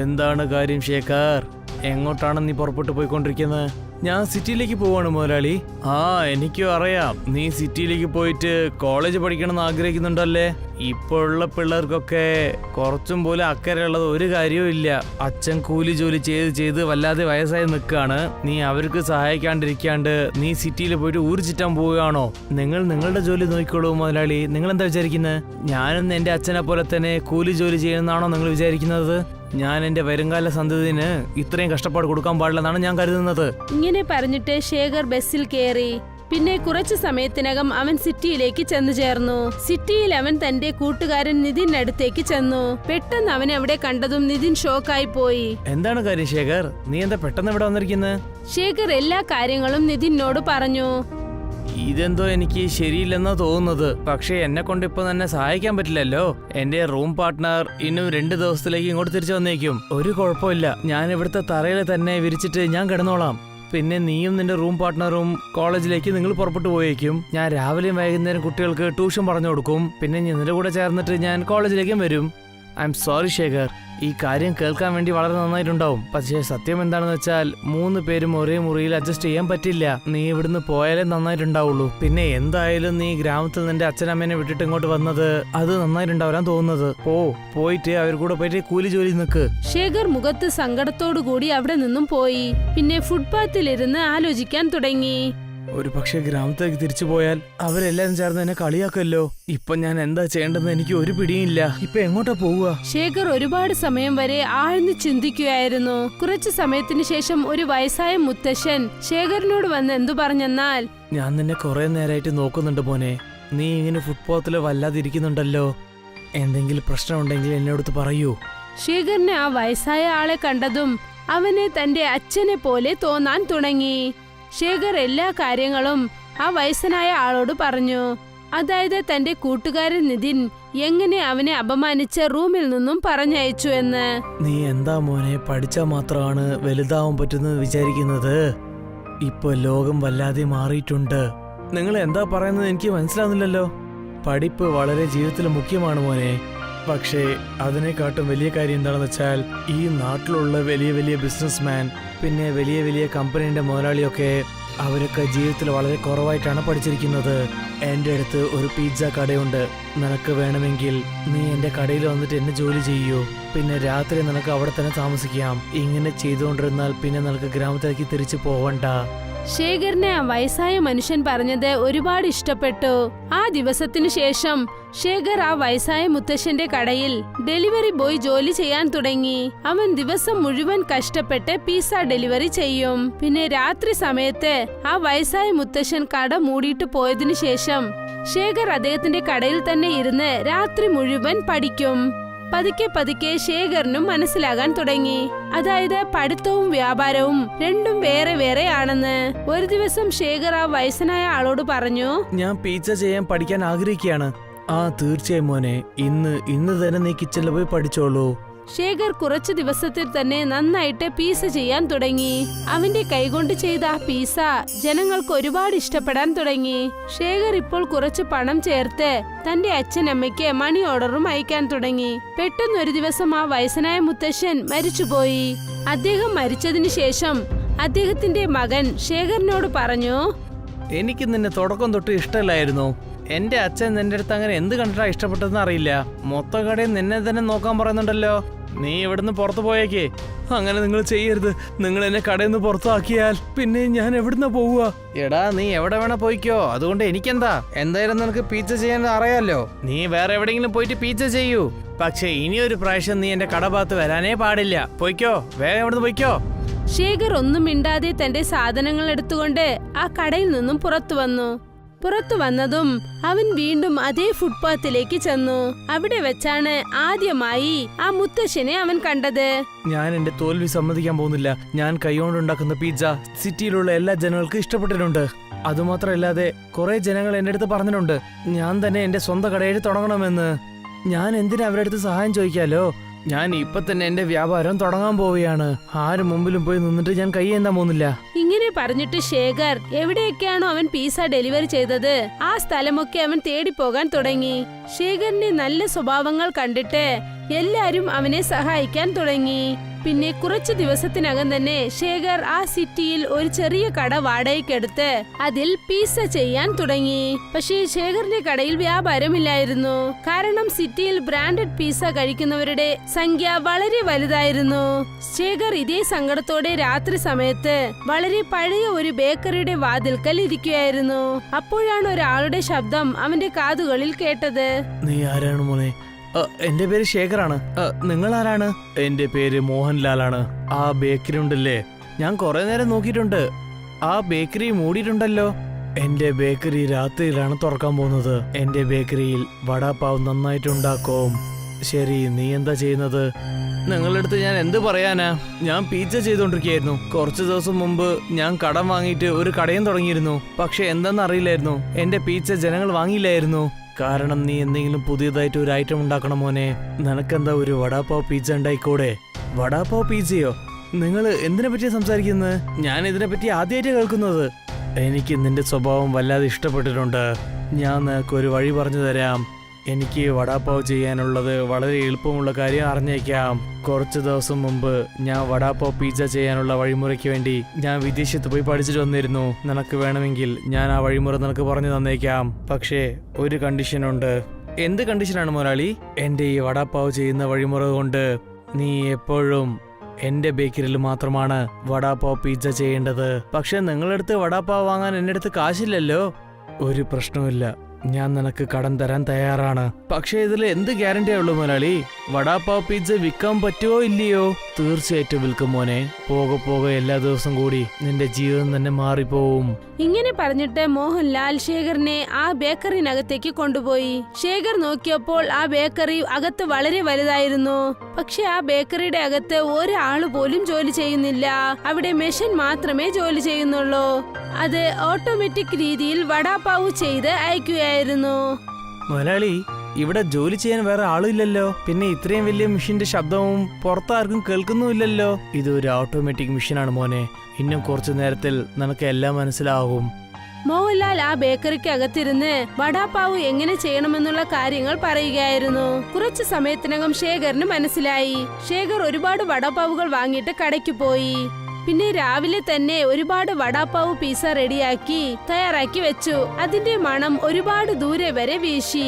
എന്താണ് കാര്യം ശേഖർ? എങ്ങോട്ടാണ് നീ പുറപ്പെട്ടു പോയിക്കൊണ്ടിരിക്കുന്നത്? ഞാൻ സിറ്റിയിലേക്ക് പോവാണ് മുതലാളി. ആ, എനിക്കും അറിയാം, നീ സിറ്റിയിലേക്ക് പോയിട്ട് കോളേജ് പഠിക്കണമെന്ന് ആഗ്രഹിക്കുന്നുണ്ടല്ലേ. ഇപ്പോഴുള്ള പിള്ളേർക്കൊക്കെ കുറച്ചും പോലെ അക്കരെയുള്ളത് ഒരു കാര്യവും ഇല്ല. അച്ഛൻ കൂലി ജോലി ചെയ്ത് വല്ലാതെ വയസ്സായി നിൽക്കുകയാണ്. നീ അവർക്ക് സഹായിക്കാണ്ടിരിക്കാണ്ട് നീ സിറ്റിയിൽ പോയിട്ട് ഊര് ചുറ്റാൻ പോവുകയാണോ? നിങ്ങൾ നിങ്ങളുടെ ജോലി നോക്കിക്കോളൂ മുതലാളി. നിങ്ങൾ എന്താ വിചാരിക്കുന്നത്? ഞാനും എന്റെ അച്ഛനെ പോലെ തന്നെ കൂലി ജോലി ചെയ്യുന്നതാണോ നിങ്ങൾ വിചാരിക്കുന്നത്? ഞാൻ എന്റെ വരുംകാല സന്തതിന് ഇത്രയും കഷ്ടപ്പാട് കൊടുക്കാൻ പാടില്ലെന്നാണ് ഞാൻ കരുതുന്നത്. ഇങ്ങനെ പറഞ്ഞിട്ട് ശേഖർ ബസ്സിൽ കയറി. പിന്നെ കുറച്ചു സമയത്തിനകം അവൻ സിറ്റിയിലേക്ക് ചെന്നു ചേർന്നു. സിറ്റിയിൽ അവൻ തന്റെ കൂട്ടുകാരൻ നിതിന്റെ അടുത്തേക്ക് ചെന്നു. പെട്ടെന്ന് അവനെ അവിടെ കണ്ടതും നിതിൻ ഷോക്കായി പോയി. എന്താണ് കാര്യം ശേഖർ? നീ എന്താ പെട്ടെന്ന് ഇവിടെ വന്നിരിക്കുന്നത്? ശേഖർ എല്ലാ കാര്യങ്ങളും നിതിനോട് പറഞ്ഞു. ഇതെന്തോ എനിക്ക് ശരിയില്ലെന്നാ തോന്നുന്നത്. പക്ഷെ എന്നെ കൊണ്ട് ഇപ്പൊ തന്നെ സഹായിക്കാൻ പറ്റില്ലല്ലോ. എന്റെ റൂം പാർട്ട്ണർ ഇന്നും 2 ദിവസത്തിലേക്ക് ഇങ്ങോട്ട് തിരിച്ചു വന്നേക്കും. ഒരു കുഴപ്പമില്ല, ഞാൻ ഇവിടുത്തെ തറയിൽ തന്നെ വിരിച്ചിട്ട് ഞാൻ കിടന്നോളാം. പിന്നെ നീയും നിന്റെ റൂം പാർട്ട്ണറും കോളേജിലേക്ക് നിങ്ങൾ പുറപ്പെട്ടു പോയേക്കും. ഞാൻ രാവിലെയും വൈകുന്നേരം കുട്ടികൾക്ക് ട്യൂഷൻ പറഞ്ഞു കൊടുക്കും. പിന്നെ നിന്റെ കൂടെ ചേർന്നിട്ട് ഞാൻ കോളേജിലേക്കും വരും. ഐ എം സോറി ശേഖർ, ഈ കാര്യം കേൾക്കാൻ വേണ്ടി വളരെ നന്നായിട്ടുണ്ടാവും. പക്ഷേ സത്യം എന്താണെന്ന് വെച്ചാൽ 3 പേരും ഒരേ മുറിയിൽ അഡ്ജസ്റ്റ് ചെയ്യാൻ പറ്റില്ല. നീ ഇവിടുന്ന് പോയാലേ നന്നായിട്ടുണ്ടാവുള്ളൂ. പിന്നെ എന്തായാലും നീ ഗ്രാമത്തിൽ നിന്റെ അച്ഛനമ്മേനെ വിട്ടിട്ട് ഇങ്ങോട്ട് വന്നത് അത് നന്നായിട്ടുണ്ടാവരാൻ തോന്നുന്നത്. പോയിട്ട് അവർ കൂടെ പോയിട്ട് കൂലി ജോലി നിൽക്ക്. ശേഖർ മുഖത്ത് സങ്കടത്തോടു കൂടി അവിടെ നിന്നും പോയി. പിന്നെ ഫുട്പാത്തിലിരുന്ന് ആലോചിക്കാൻ തുടങ്ങി. ഒരു പക്ഷേ ഗ്രാമത്തിലേക്ക് തിരിച്ചു പോയാൽ അവരെല്ലാരും ചേർന്ന് എന്നെ കളിയാക്കല്ലോ. ഇപ്പൊ ഞാൻ എന്താ ചെയ്യേണ്ടതെന്ന് എനിക്ക് ഒരു പിടിയില്ല. ഇപ്പൊ എങ്ങോട്ടാ പോവുക? ശേഖർ ഒരുപാട് സമയം വരെ ആഴ്ന്നു ചിന്തിക്കുകയായിരുന്നു. കുറച്ചു സമയത്തിന് ശേഷം ഒരു വയസ്സായ മുത്തശ്ശൻ ശേഖറിനോട് വന്ന് എന്തു പറഞ്ഞെന്നാൽ, ഞാൻ നിന്നെ കുറെ നേരമായിട്ട് നോക്കുന്നുണ്ട് മോനെ. നീ ഇങ്ങനെ ഫുട്പാത്തില് വല്ലാതെ ഇരിക്കുന്നുണ്ടല്ലോ. എന്തെങ്കിലും പ്രശ്നമുണ്ടെങ്കിൽ എന്നോടത്ത് പറയൂ. ശേഖറിന് ആ വയസ്സായ ആളെ കണ്ടതും അവന് തന്റെ അച്ഛനെ പോലെ തോന്നാൻ തുടങ്ങി. ശേഖർ എല്ലാ കാര്യങ്ങളും ആ വയസ്സനായ ആളോട് പറഞ്ഞു. അതായത് തന്റെ കൂട്ടുകാരൻ നിതിൻ എങ്ങനെ അവനെ അപമാനിച്ച റൂമിൽ നിന്നും പറഞ്ഞയച്ചു എന്ന്. നീ എന്താ മോനെ പഠിച്ചാൽ മാത്രമാണ് വലുതാവാൻ പറ്റുന്നത് വിചാരിക്കുന്നത്? ഇപ്പൊ ലോകം വല്ലാതെ മാറിയിട്ടുണ്ട്. നിങ്ങൾ എന്താ പറയുന്നത് എനിക്ക് മനസ്സിലാവുന്നില്ലല്ലോ. പഠിപ്പ് വളരെ ജീവിതത്തിൽ മുഖ്യമാണ് മോനെ. പക്ഷേ അതിനെക്കാട്ടും വലിയ കാര്യം എന്താണെന്ന് വെച്ചാൽ ഈ നാട്ടിലുള്ള വലിയ വലിയ ബിസിനസ്മാൻ, പിന്നെ വലിയ വലിയ കമ്പനീന്റെ മുതലാളിയൊക്കെ അവരൊക്കെ ജീവിതത്തിൽ വളരെ കുറവായിട്ടാണ് പഠിച്ചിരിക്കുന്നത്. എൻ്റെ അടുത്ത് ഒരു പിസ്സ കടയുണ്ട്. നിനക്ക് വേണമെങ്കിൽ നീ എൻ്റെ കടയിൽ വന്നിട്ട് എന്നെ ജോലി ചെയ്യൂ. പിന്നെ രാത്രി നിനക്ക് അവിടെ തന്നെ താമസിക്കാം. ഇങ്ങനെ ചെയ്തുകൊണ്ടിരുന്നാൽ പിന്നെ നിനക്ക് ഗ്രാമത്തിലേക്ക് തിരിച്ചു പോവണ്ട. ശേഖറിനെ ആ വയസ്സായ മനുഷ്യൻ പറഞ്ഞത് ഒരുപാട് ഇഷ്ടപ്പെട്ടു. ആ ദിവസത്തിനു ശേഷം ശേഖർ ആ വയസ്സായ മുത്തശ്ശന്റെ കടയിൽ ഡെലിവറി ബോയ് ജോലി ചെയ്യാൻ തുടങ്ങി. അവൻ ദിവസം മുഴുവൻ കഷ്ടപ്പെട്ട് പിസ്സ ഡെലിവറി ചെയ്യും. പിന്നെ രാത്രി സമയത്ത് ആ വയസ്സായ മുത്തശ്ശൻ കട മൂടിയിട്ട് പോയതിനു ശേഷം ശേഖർ അദ്ദേഹത്തിന്റെ കടയിൽ തന്നെ ഇരുന്ന് രാത്രി മുഴുവൻ പഠിക്കും. പതുക്കെ പതുക്കെ ശേഖറിനും മനസ്സിലാകാൻ തുടങ്ങി. അതായത് പഠിത്തവും വ്യാപാരവും രണ്ടും വേറെ വേറെ ആണെന്ന്. ഒരു ദിവസം ശേഖർ ആ വയസ്സനായ ആളോട് പറഞ്ഞു, ഞാൻ പിസ്സ ചെയ്യാൻ പഠിക്കാൻ ആഗ്രഹിക്കുകയാണ്. ആ തീർച്ചയായും മോനെ, ഇന്ന് തന്നെ നീ കിച്ചണിൽ പോയി പഠിച്ചോളൂ. ശേഖർ കുറച്ചു ദിവസത്തിൽ തന്നെ നന്നായിട്ട് പീസ ചെയ്യാൻ തുടങ്ങി. അവന്റെ കൈകൊണ്ട് ചെയ്ത ആ പീസ ജനങ്ങൾക്ക് ഒരുപാട് ഇഷ്ടപ്പെടാൻ തുടങ്ങി. ശേഖർ ഇപ്പോൾ കുറച്ച് പണം ചേർത്ത് തന്റെ അച്ഛനമ്മയ്ക്ക് മണി ഓർഡറും അയക്കാൻ തുടങ്ങി. പെട്ടെന്നൊരു ദിവസം ആ വയസ്സനായ മുത്തശ്ശൻ മരിച്ചുപോയി. അദ്ദേഹം മരിച്ചതിനു ശേഷം അദ്ദേഹത്തിന്റെ മകൻ ശേഖറിനോട് പറഞ്ഞു, എനിക്ക് നിന്നെ തുടക്കം തൊട്ട് ഇഷ്ടമല്ലായിരുന്നു. എന്റെ അച്ഛൻ നിന്റെ അടുത്ത് അങ്ങനെ എന്ത് കണ്ടിട്ടാ ഇഷ്ടപ്പെട്ടതെന്ന് അറിയില്ല. മൊത്ത കടയിൽ നിന്നെ തന്നെ നോക്കാൻ പറയുന്നുണ്ടല്ലോ. നീ ഇവിടുന്ന് പുറത്തു പോയേക്കേ. അങ്ങനെ നിങ്ങൾ ചെയ്യരുത്. നിങ്ങൾ എന്നെ കടയിൽ നിന്ന് പുറത്താക്കിയാൽ പിന്നെ ഞാൻ എവിടുന്ന പോവുക? എടാ, നീ എവിടെ വേണ പോയിക്കോ. അതുകൊണ്ട് എനിക്കെന്താ? എന്തായാലും നിനക്ക് പിസ്സ ചെയ്യാൻ അറിയാലോ. നീ വേറെ എവിടെയെങ്കിലും പോയിട്ട് പിസ്സ ചെയ്യൂ. പക്ഷെ ഇനിയൊരു പ്രാവശ്യം നീ എന്റെ കടഭാഗത്ത് വരാനേ പാടില്ല. പോയിക്കോ, വേഗം എവിടുന്ന് പോയിക്കോ. ശേഖർ ഒന്നും മിണ്ടാതെ തന്റെ സാധനങ്ങൾ എടുത്തുകൊണ്ട് ആ കടയിൽ നിന്നും പുറത്തു വന്നു. പുറത്തു വന്നതും അവൻ വീണ്ടും അതേ ഫുട്പാത്തിലേക്ക് ചെന്നു. അവിടെ വെച്ചാണ് ആദ്യമായി ആ മുത്തശ്ശനെ അവൻ കണ്ടത്. ഞാൻ എന്റെ തോൽവി സമ്മതിക്കാൻ പോകുന്നില്ല. ഞാൻ കൈകൊണ്ടുണ്ടാക്കുന്ന പിസ്സ സിറ്റിയിലുള്ള എല്ലാ ജനങ്ങൾക്കും ഇഷ്ടപ്പെട്ടിട്ടുണ്ട്. അതുമാത്രമല്ലാതെ കുറെ ജനങ്ങൾ എന്റെ അടുത്ത് പറഞ്ഞിട്ടുണ്ട് ഞാൻ തന്നെ എന്റെ സ്വന്തം കടയിൽ തുടങ്ങണമെന്ന്. ഞാൻ എന്തിനാ അവരുടെ അടുത്ത് സഹായം ചോദിക്കാലോ? ഞാൻ ഇപ്പൊ തന്നെ എന്റെ വ്യാപാരം തുടങ്ങാൻ പോവുകയാണ്. ആരും മുമ്പിലും പോയി നിന്നിട്ട് ഞാൻ കൈയേന്താൻ പോകുന്നില്ല. ഇങ്ങനെ പറഞ്ഞിട്ട് ശേഖർ എവിടെയൊക്കെയാണോ അവൻ പിസ്സ ഡെലിവറി ചെയ്തത് ആ സ്ഥലമൊക്കെ അവൻ തേടിപ്പോകാൻ തുടങ്ങി. ശേഖറിന്റെ നല്ല സ്വഭാവങ്ങൾ കണ്ടിട്ട് എല്ലാരും അവനെ സഹായിക്കാൻ തുടങ്ങി. പിന്നെ കുറച്ചു ദിവസത്തിനകം തന്നെ ശേഖർ ആ സിറ്റിയിൽ ഒരു ചെറിയ കട വാടകയ്ക്കെടുത്ത് അതിൽ പിസ്സ ചെയ്യാൻ തുടങ്ങി. പക്ഷേ ശേഖറിന്റെ കടയിൽ വ്യാപാരമില്ലായിരുന്നു. കാരണം സിറ്റിയിൽ ബ്രാൻഡഡ് പിസ്സ കഴിക്കുന്നവരുടെ സംഖ്യ വളരെ വലുതായിരുന്നു. ശേഖർ ഇതേ സങ്കടത്തോടെ രാത്രി സമയത്ത് വളരെ പഴയ ഒരു ബേക്കറിയുടെ വാതിൽക്കൽ ഇരിക്കുകയായിരുന്നു. അപ്പോഴാണ് ഒരാളുടെ ശബ്ദം അവന്റെ കാതുകളിൽ കേട്ടത്. നീ ആരാണ് മോനെ? എന്റെ പേര് ശേഖറാണ്. നിങ്ങൾ ആരാണ്? എന്റെ പേര് മോഹൻലാലാണ്. ആ ബേക്കറി ഉണ്ടല്ലേ, ഞാൻ കുറെ നേരം നോക്കിയിട്ടുണ്ട്. ആ ബേക്കറി മൂടിയിട്ടുണ്ടല്ലോ. എന്റെ ബേക്കറി രാത്രിയിലാണ് തുറക്കാൻ പോകുന്നത്. എന്റെ ബേക്കറിയിൽ വടാപ്പാവ് നന്നായിട്ടുണ്ടാക്കും. ശരി, നീ എന്താ ചെയ്യുന്നത്? നിങ്ങളുടെ അടുത്ത് ഞാൻ എന്ത് പറയാനാ? ഞാൻ പിസ്സ ചെയ്തോണ്ടിരിക്കുകയായിരുന്നു. കുറച്ചു ദിവസം മുമ്പ് ഞാൻ കടം വാങ്ങിയിട്ട് ഒരു കടയും തുടങ്ങിയിരുന്നു. പക്ഷെ എന്താണെന്ന് അറിയില്ലായിരുന്നു. എന്റെ പിസ്സ ജനങ്ങൾ വാങ്ങിയില്ലായിരുന്നു. കാരണം നീ എന്തെങ്കിലും പുതിയതായിട്ട് ഒരു ഐറ്റം ഉണ്ടാക്കണം മോനെ. നിനക്കെന്താ ഒരു വടാപ്പാവ് പിസ്സ ഉണ്ടായിക്കൂടെ? വടാപ്പാവ് പിസ്സയോ? നിങ്ങൾ എന്തിനെ പറ്റിയാ സംസാരിക്കുന്നത്? ഞാൻ ഇതിനെപ്പറ്റി ആദ്യമായിട്ട് കേൾക്കുന്നത്. എനിക്ക് നിന്റെ സ്വഭാവം വല്ലാതെ ഇഷ്ടപ്പെട്ടിട്ടുണ്ട്. ഞാൻ നിനക്ക് ഒരു വഴി പറഞ്ഞു തരാം. എനിക്ക് വടാപ്പാവ് ചെയ്യാനുള്ളത് വളരെ എളുപ്പമുള്ള കാര്യം അറിഞ്ഞേക്കാം. കുറച്ച് ദിവസം മുമ്പ് ഞാൻ വടാപ്പാവ് പിസ്സ ചെയ്യാനുള്ള വഴിമുറയ്ക്ക് വേണ്ടി ഞാൻ വിദേശത്ത് പോയി പഠിച്ചിട്ട് വന്നിരുന്നു. നിനക്ക് വേണമെങ്കിൽ ഞാൻ ആ വഴിമുറ നിനക്ക് പറഞ്ഞു തന്നേക്കാം. പക്ഷേ ഒരു കണ്ടീഷനുണ്ട്. എന്ത് കണ്ടീഷനാണ് മുതലാളി? എന്റെ ഈ വടാപ്പാവ് ചെയ്യുന്ന വഴിമുറ കൊണ്ട് നീ എപ്പോഴും എന്റെ ബേക്കറിയിൽ മാത്രമാണ് വടാപ്പാവ് പിസ്സ ചെയ്യേണ്ടത്. പക്ഷെ നിങ്ങളടുത്ത് വടാപ്പാവ് വാങ്ങാൻ എന്റെ അടുത്ത് കാശില്ലല്ലോ. ഒരു പ്രശ്നവുമില്ല, ഞാൻ നിനക്ക് കടം തരാൻ തയ്യാറാണ്. പക്ഷെ ഇതിൽ എന്ത് ഗ്യാരണ്ടിയാ ഉള്ളൂ മുതലാളി? വടാപ്പാവ് പിസ്സ വിൽക്കാൻ പറ്റുമോ ഇല്ലയോ? തീർച്ചയായിട്ടും വിൽക്കും മോനെ. പോകെ പോകെ എല്ലാ ദിവസം കൂടി നിന്റെ ജീവിതം തന്നെ മാറിപ്പോവും. ഇങ്ങനെ പറഞ്ഞിട്ട് മോഹൻലാൽ ശേഖറിനെ ആ ബേക്കറിനകത്തേക്ക് കൊണ്ടുപോയി. ശേഖർ നോക്കിയപ്പോൾ ആ ബേക്കറി അകത്ത് വളരെ വലുതായിരുന്നു. പക്ഷെ ആ ബേക്കറിയുടെ അകത്ത് ഒരാള് പോലും ജോലി ചെയ്യുന്നില്ല. അവിടെ മെഷീൻ മാത്രമേ ജോലി ചെയ്യുന്നുള്ളൂ. അത് ഓട്ടോമാറ്റിക് രീതിയിൽ വടാപ്പാവ് ചെയ്ത് അയക്കുകയായിരുന്നു. മുതലാളി, ഇവിടെ ജോലി ചെയ്യാൻ വേറെ ആളില്ലല്ലോ. പിന്നെ ഇത്രയും വലിയ മെഷീന്റെ ശബ്ദവും പുറത്താർക്കും കേൾക്കുന്നുമില്ലല്ലോ. ഇത് ഒരു ഓട്ടോമാറ്റിക് മെഷീനാണ് മോനെ. ഇന്നും കുറച്ചു നേരത്തിൽ നിനക്ക് എല്ലാം മനസ്സിലാകും. മോഹൻലാൽ ആ ബേക്കറിക്ക് അകത്തിരുന്ന് വടാപ്പാവ് എങ്ങനെ ചെയ്യണമെന്നുള്ള കാര്യങ്ങൾ പറയുകയായിരുന്നു. കുറച്ചു സമയത്തിനകം ശേഖറിന് മനസ്സിലായി. ശേഖർ ഒരുപാട് വടാപ്പാവുകൾ വാങ്ങിയിട്ട് കടയ്ക്ക് പോയി. പിന്നെ രാവിലെ തന്നെ ഒരുപാട് വടാപ്പാവ് പിസ്സ റെഡിയാക്കി തയ്യാറാക്കി വെച്ചു. അതിന്റെ മണം ഒരുപാട് ദൂരെ വരെ വീശി.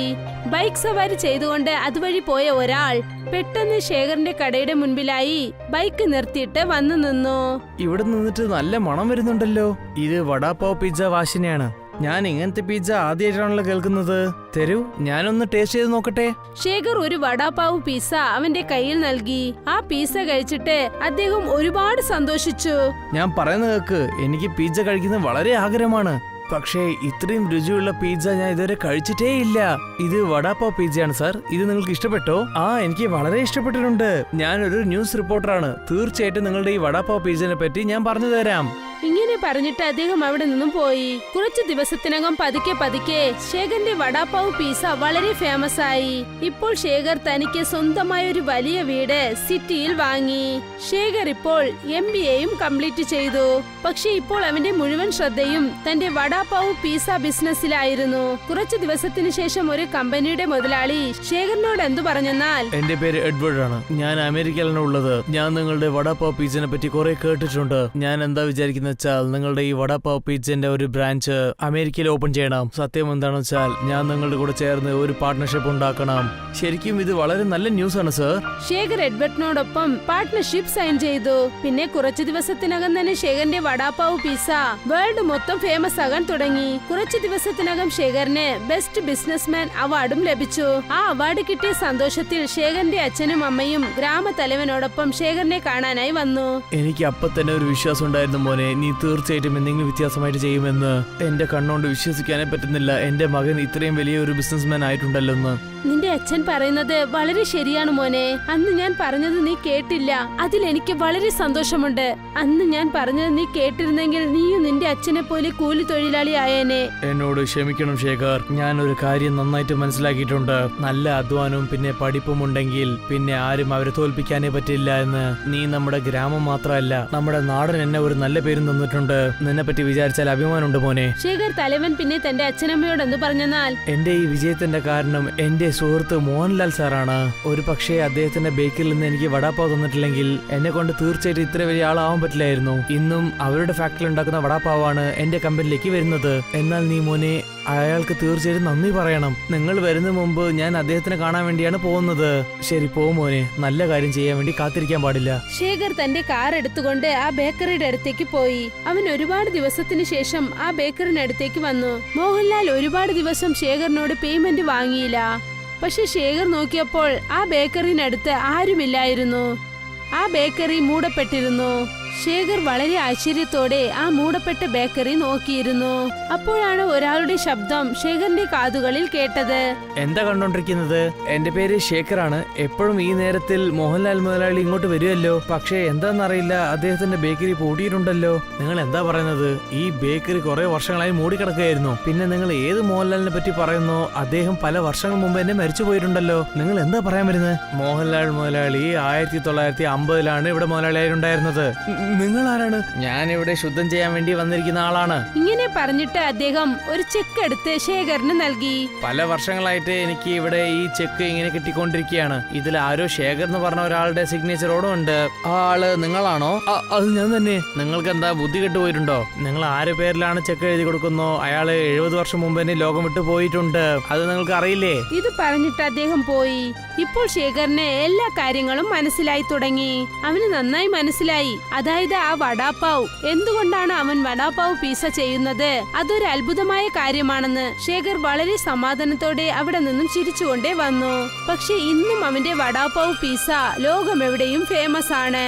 ബൈക്ക് സവാരി ചെയ്തുകൊണ്ട് അതുവഴി പോയ ഒരാൾ പെട്ടെന്ന് ശേഖറിന്റെ കടയുടെ മുൻപിലായി ബൈക്ക് നിർത്തിയിട്ട് വന്നു നിന്നു. ഇവിടെ നിന്നിട്ട് നല്ല മണം വരുന്നുണ്ടല്ലോ. ഇത് വടാപ്പാവ് പിസ്സ വാസനയാണ്. ഞാൻ ഇങ്ങനത്തെ പിസ്സ ആദ്യമായിട്ടാണല്ലോ കേൾക്കുന്നത്. തരൂ, ഞാനൊന്ന് ടേസ്റ്റ് ചെയ്ത് നോക്കട്ടെ. ശേഖർ ഒരു വടാപ്പാവ് പിസ്സ അവന്റെ കയ്യിൽ നൽകി. ആ പിസ്സ കഴിച്ചിട്ട് അദ്ദേഹം ഒരുപാട് സന്തോഷിച്ചു. ഞാൻ പറയുന്ന കേക്ക്, എനിക്ക് പിസ്സ കഴിക്കുന്നത് വളരെ ആഗ്രഹമാണ്. പക്ഷേ ഇത്രയും രുചിയുള്ള പിസ്സ ഞാൻ ഇതുവരെ കഴിച്ചിട്ടേ ഇല്ല. ഇത് വടാപാവ് പിസ്സയാണ് സാർ. ഇത് നിങ്ങൾക്ക് ഇഷ്ടപ്പെട്ടോ? എനിക്ക് വളരെ ഇഷ്ടപ്പെട്ടിട്ടുണ്ട്. ഞാനൊരു ന്യൂസ് റിപ്പോർട്ടറാണ്. തീർച്ചയായിട്ടും നിങ്ങളുടെ ഈ വടാപാവ് പിസ്സനെ പറ്റി ഞാൻ പറഞ്ഞു തരാം. ഇങ്ങനെ പറഞ്ഞിട്ട് അദ്ദേഹം അവിടെ നിന്നും പോയി. കുറച്ചു ദിവസത്തിനകം പതുക്കെ ശേഖറിന്റെ വടാപാവ് പിസ്സ വളരെ ഫേമസ് ആയി. ഇപ്പോൾ ശേഖർ തനിക്ക് സ്വന്തമായ ഒരു വലിയ വീട് സിറ്റിയിൽ വാങ്ങി. ശേഖർ ഇപ്പോൾ MBAയും കംപ്ലീറ്റ് ചെയ്തു. പക്ഷെ ഇപ്പോൾ അവന്റെ മുഴുവൻ ശ്രദ്ധയും തന്റെ വടാപാവ് പിസ്സ ബിസിനസ്സിലായിരുന്നു. കുറച്ചു ദിവസത്തിന് ശേഷം ഒരു കമ്പനിയുടെ മുതലാളി ശേഖറിനോട് എന്തു പറഞ്ഞെന്നാൽ, എന്റെ പേര് എഡ്വേർഡ് ആണ്. ഞാൻ അമേരിക്കയിലാണ് ഉള്ളത്. ഞാൻ നിങ്ങളുടെ വടാപാവ് പിസ്സനെ പറ്റി കുറെ കേട്ടിട്ടുണ്ട്. ഞാൻ എന്താ വിചാരിക്കുന്നത് വെച്ചാൽ നിങ്ങളുടെ ഈ വടാപാവ് പിസ്സന്റെ ഒരു ബ്രാഞ്ച് അമേരിക്കയിൽ ഓപ്പൺ ചെയ്യണം. സത്യം എന്താണെന്ന് വെച്ചാൽ ഞാൻ നിങ്ങളുടെ കൂടെ ചേർന്ന് ഒരു പാർട്ട്ണർഷിപ്പ് ഉണ്ടാക്കണം. ശരിക്കും ഇത് വളരെ നല്ല ന്യൂസ് ആണ് സർ. ശേഖർ എഡ്വേർഡിനോടൊപ്പം പാർട്ട്ണർഷിപ്പ് സൈൻ ചെയ്തു. പിന്നെ കുറച്ചു ദിവസത്തിനകം തന്നെ ശേഖറിന്റെ വടാപാവ് പിസ്സ വേൾഡ് മൊത്തം ഫേമസ് ആകാൻ തുടങ്ങി. കുറച്ചു ദിവസത്തിനകം ശേഖറിന് ബെസ്റ്റ് ബിസിനസ്മാൻ അവാർഡും ലഭിച്ചു. ആ അവാർഡ് കിട്ടിയ സന്തോഷത്തിൽ ശേഖറിന്റെ അച്ഛനും അമ്മയും ഗ്രാമത്തലവനോടൊപ്പം ശേഖറിനെ കാണാനായി വന്നു. എനിക്ക് അപ്പൊ തന്നെ ഒരു വിശ്വാസം ഉണ്ടായിരുന്നു മോനെ, നീ തീർച്ചയായിട്ടും എന്തെങ്കിലും വ്യത്യാസമായിട്ട് ചെയ്യുമെന്ന്. എന്റെ കണ്ണുകൊണ്ട് വിശ്വസിക്കാനേ പറ്റുന്നില്ല എന്റെ മകൻ ഇത്രയും വലിയ ഒരു ബിസിനസ്മാൻ ആയിട്ടുണ്ടല്ലോ എന്ന്. നിന്റെ അച്ഛൻ പറയുന്നത് വളരെ ശരിയാണ് മോനെ. അന്ന് ഞാൻ പറഞ്ഞത് നീ കേട്ടില്ല. അതിൽ എനിക്ക് വളരെ സന്തോഷമുണ്ട്. അന്ന് ഞാൻ പറഞ്ഞത് നീ കേട്ടിരുന്നെങ്കിൽ നീയും നിന്റെ അച്ഛനെ പോലെ കൂലി തൊഴിലാളി ആയേനെ. എന്നോട് ക്ഷമിക്കണം ശേഖർ. ഞാൻ ഒരു കാര്യം നന്നായിട്ട് മനസ്സിലാക്കിയിട്ടുണ്ട്. നല്ല അധ്വാനവും പിന്നെ പഠിപ്പും ഉണ്ടെങ്കിൽ പിന്നെ ആരും അവരെ തോൽപ്പിക്കാനേ പറ്റില്ല എന്ന്. നീ നമ്മുടെ ഗ്രാമം മാത്രമല്ല നമ്മുടെ നാടൻ എന്നെ ഒരു നല്ല പേരും തന്നിട്ടുണ്ട്. നിന്നെ പറ്റി വിചാരിച്ചാൽ അഭിമാനമുണ്ട് മോനെ. ശേഖർ തലവൻ പിന്നെ തന്റെ അച്ഛനമ്മയോട് എന്ത് പറഞ്ഞെന്നാൽ, എന്റെ ഈ വിജയത്തിന്റെ കാരണം എന്റെ സുഹൃത്ത് മോഹൻലാൽ സാറാണ്. ഒരു പക്ഷേ അദ്ദേഹത്തിന്റെ ബേക്കറിൽ നിന്ന് എനിക്ക് വടാപ്പാവ് തന്നിട്ടില്ലെങ്കിൽ എന്നെ കൊണ്ട് തീർച്ചയായിട്ടും ഇത്ര വലിയ ആളാവാൻ പറ്റില്ലായിരുന്നു. ഇന്നും അവരുടെ ഫാക്ടറിയിൽ ഉണ്ടാക്കുന്ന വടാപ്പാവാണ് എന്റെ കമ്പനിയിലേക്ക് വരുന്നത്. എന്നാൽ നീ മോനെ അയാൾക്ക് തീർച്ചയായിട്ടും നന്ദി പറയണം. നിങ്ങൾ വരുന്ന മുമ്പ് ഞാൻ അദ്ദേഹത്തിനെ കാണാൻ വേണ്ടിയാണ് പോകുന്നത്. ശരി പോ മോനെ, നല്ല കാര്യം ചെയ്യാൻ വേണ്ടി കാത്തിരിക്കാൻ പാടില്ല. ശേഖർ തന്റെ കാർ എടുത്തുകൊണ്ട് ആ ബേക്കറിയുടെ അടുത്തേക്ക് പോയി. അവൻ ഒരുപാട് ദിവസത്തിന് ശേഷം ആ ബേക്കറിനടുത്തേക്ക് വന്നു. മോഹൻലാൽ ഒരുപാട് ദിവസം ശേഖറിനോട് പേയ്മെന്റ് വാങ്ങിയില്ല. പക്ഷെ ശേഖർ നോക്കിയപ്പോൾ ആ ബേക്കറിനടുത്ത് ആരുമില്ലായിരുന്നു. ആ ബേക്കറി മൂടപ്പെട്ടിരുന്നു. ശേഖർ വളരെ ആശ്ചര്യത്തോടെ ആ മൂടപ്പെട്ട ബേക്കറി നോക്കിയിരുന്നു. അപ്പോഴാണ് ഒരാളുടെ ശബ്ദം ശേഖറിന്റെ കാതുകളിൽ കേട്ടത്. എന്താ കണ്ടോണ്ടിരിക്കുന്നത്? എന്റെ പേര് ശേഖറാണ്. എപ്പോഴും ഈ നേരത്തിൽ മോഹൻലാൽ മുതലാളി ഇങ്ങോട്ട് വരുമല്ലോ. പക്ഷേ എന്താണെന്നറിയില്ല, അദ്ദേഹത്തിന്റെ ബേക്കറി പൂട്ടിയിട്ടുണ്ടല്ലോ. നിങ്ങൾ എന്താ പറയുന്നത്? ഈ ബേക്കറി കുറെ വർഷങ്ങളായി മൂടിക്കിടക്കുകയായിരുന്നു. പിന്നെ നിങ്ങൾ ഏത് മോഹൻലാലിനെ പറ്റി പറയുന്നോ അദ്ദേഹം പല വർഷങ്ങൾ മുമ്പ് എന്നെ മരിച്ചു പോയിട്ടുണ്ടല്ലോ. നിങ്ങൾ എന്താ പറയാൻ വരുന്നത്? മോഹൻലാൽ മുതലാളി 1950-ലാണ് ഇവിടെ മുതലാളിയായിട്ടുണ്ടായിരുന്നത്. നിങ്ങൾ ആരാണ്? ഞാൻ ഇവിടെ ശുദ്ധം ചെയ്യാൻ വേണ്ടി വന്നിരിക്കുന്ന ആളാണ്. ഇങ്ങനെ പറഞ്ഞിട്ട് അദ്ദേഹം ഒരു ചെക്ക് എടുത്ത് ശേഖറിന് നൽകി. പല വർഷങ്ങളായിട്ട് എനിക്ക് ഇവിടെ ഈ ചെക്ക് ഇങ്ങനെ കിട്ടിക്കൊണ്ടിരിക്കുകയാണ്. ഇതിൽ ആരോ ശേഖർ എന്ന് പറഞ്ഞ ഒരാളുടെ സിഗ്നേച്ചറോടും ഉണ്ട്. ആ ആള് നിങ്ങളാണോ? അത് ഞാൻ തന്നെ. നിങ്ങൾക്ക് എന്താ ബുദ്ധി കെട്ടുപോയിട്ടുണ്ടോ? നിങ്ങൾ ആരുടെ പേരിലാണ് ചെക്ക് എഴുതി കൊടുക്കുന്നോ അയാള് 70 വർഷം മുമ്പ് തന്നെ ലോകം വിട്ടു പോയിട്ടുണ്ട്. അത് നിങ്ങൾക്ക് അറിയില്ലേ? ഇത് പറഞ്ഞിട്ട് അദ്ദേഹം പോയി. ഇപ്പോൾ ശേഖറിന് എല്ലാ കാര്യങ്ങളും മനസ്സിലായി തുടങ്ങി. അവന് നന്നായി മനസ്സിലായി. അതായത് ആ വടാപാവ്, എന്തുകൊണ്ടാണ് അവൻ വടാപാവ് പിസ്സ ചെയ്യുന്നത്, അതൊരു അത്ഭുതമായ കാര്യമാണെന്ന്. ശേഖർ വളരെ സമാധാനത്തോടെ അവിടെ നിന്നും ചിരിച്ചുകൊണ്ടേ വന്നു. പക്ഷെ ഇന്നും അവന്റെ വടാപാവ് പിസ്സ ലോകമെവിടെയും ഫേമസ് ആണ്.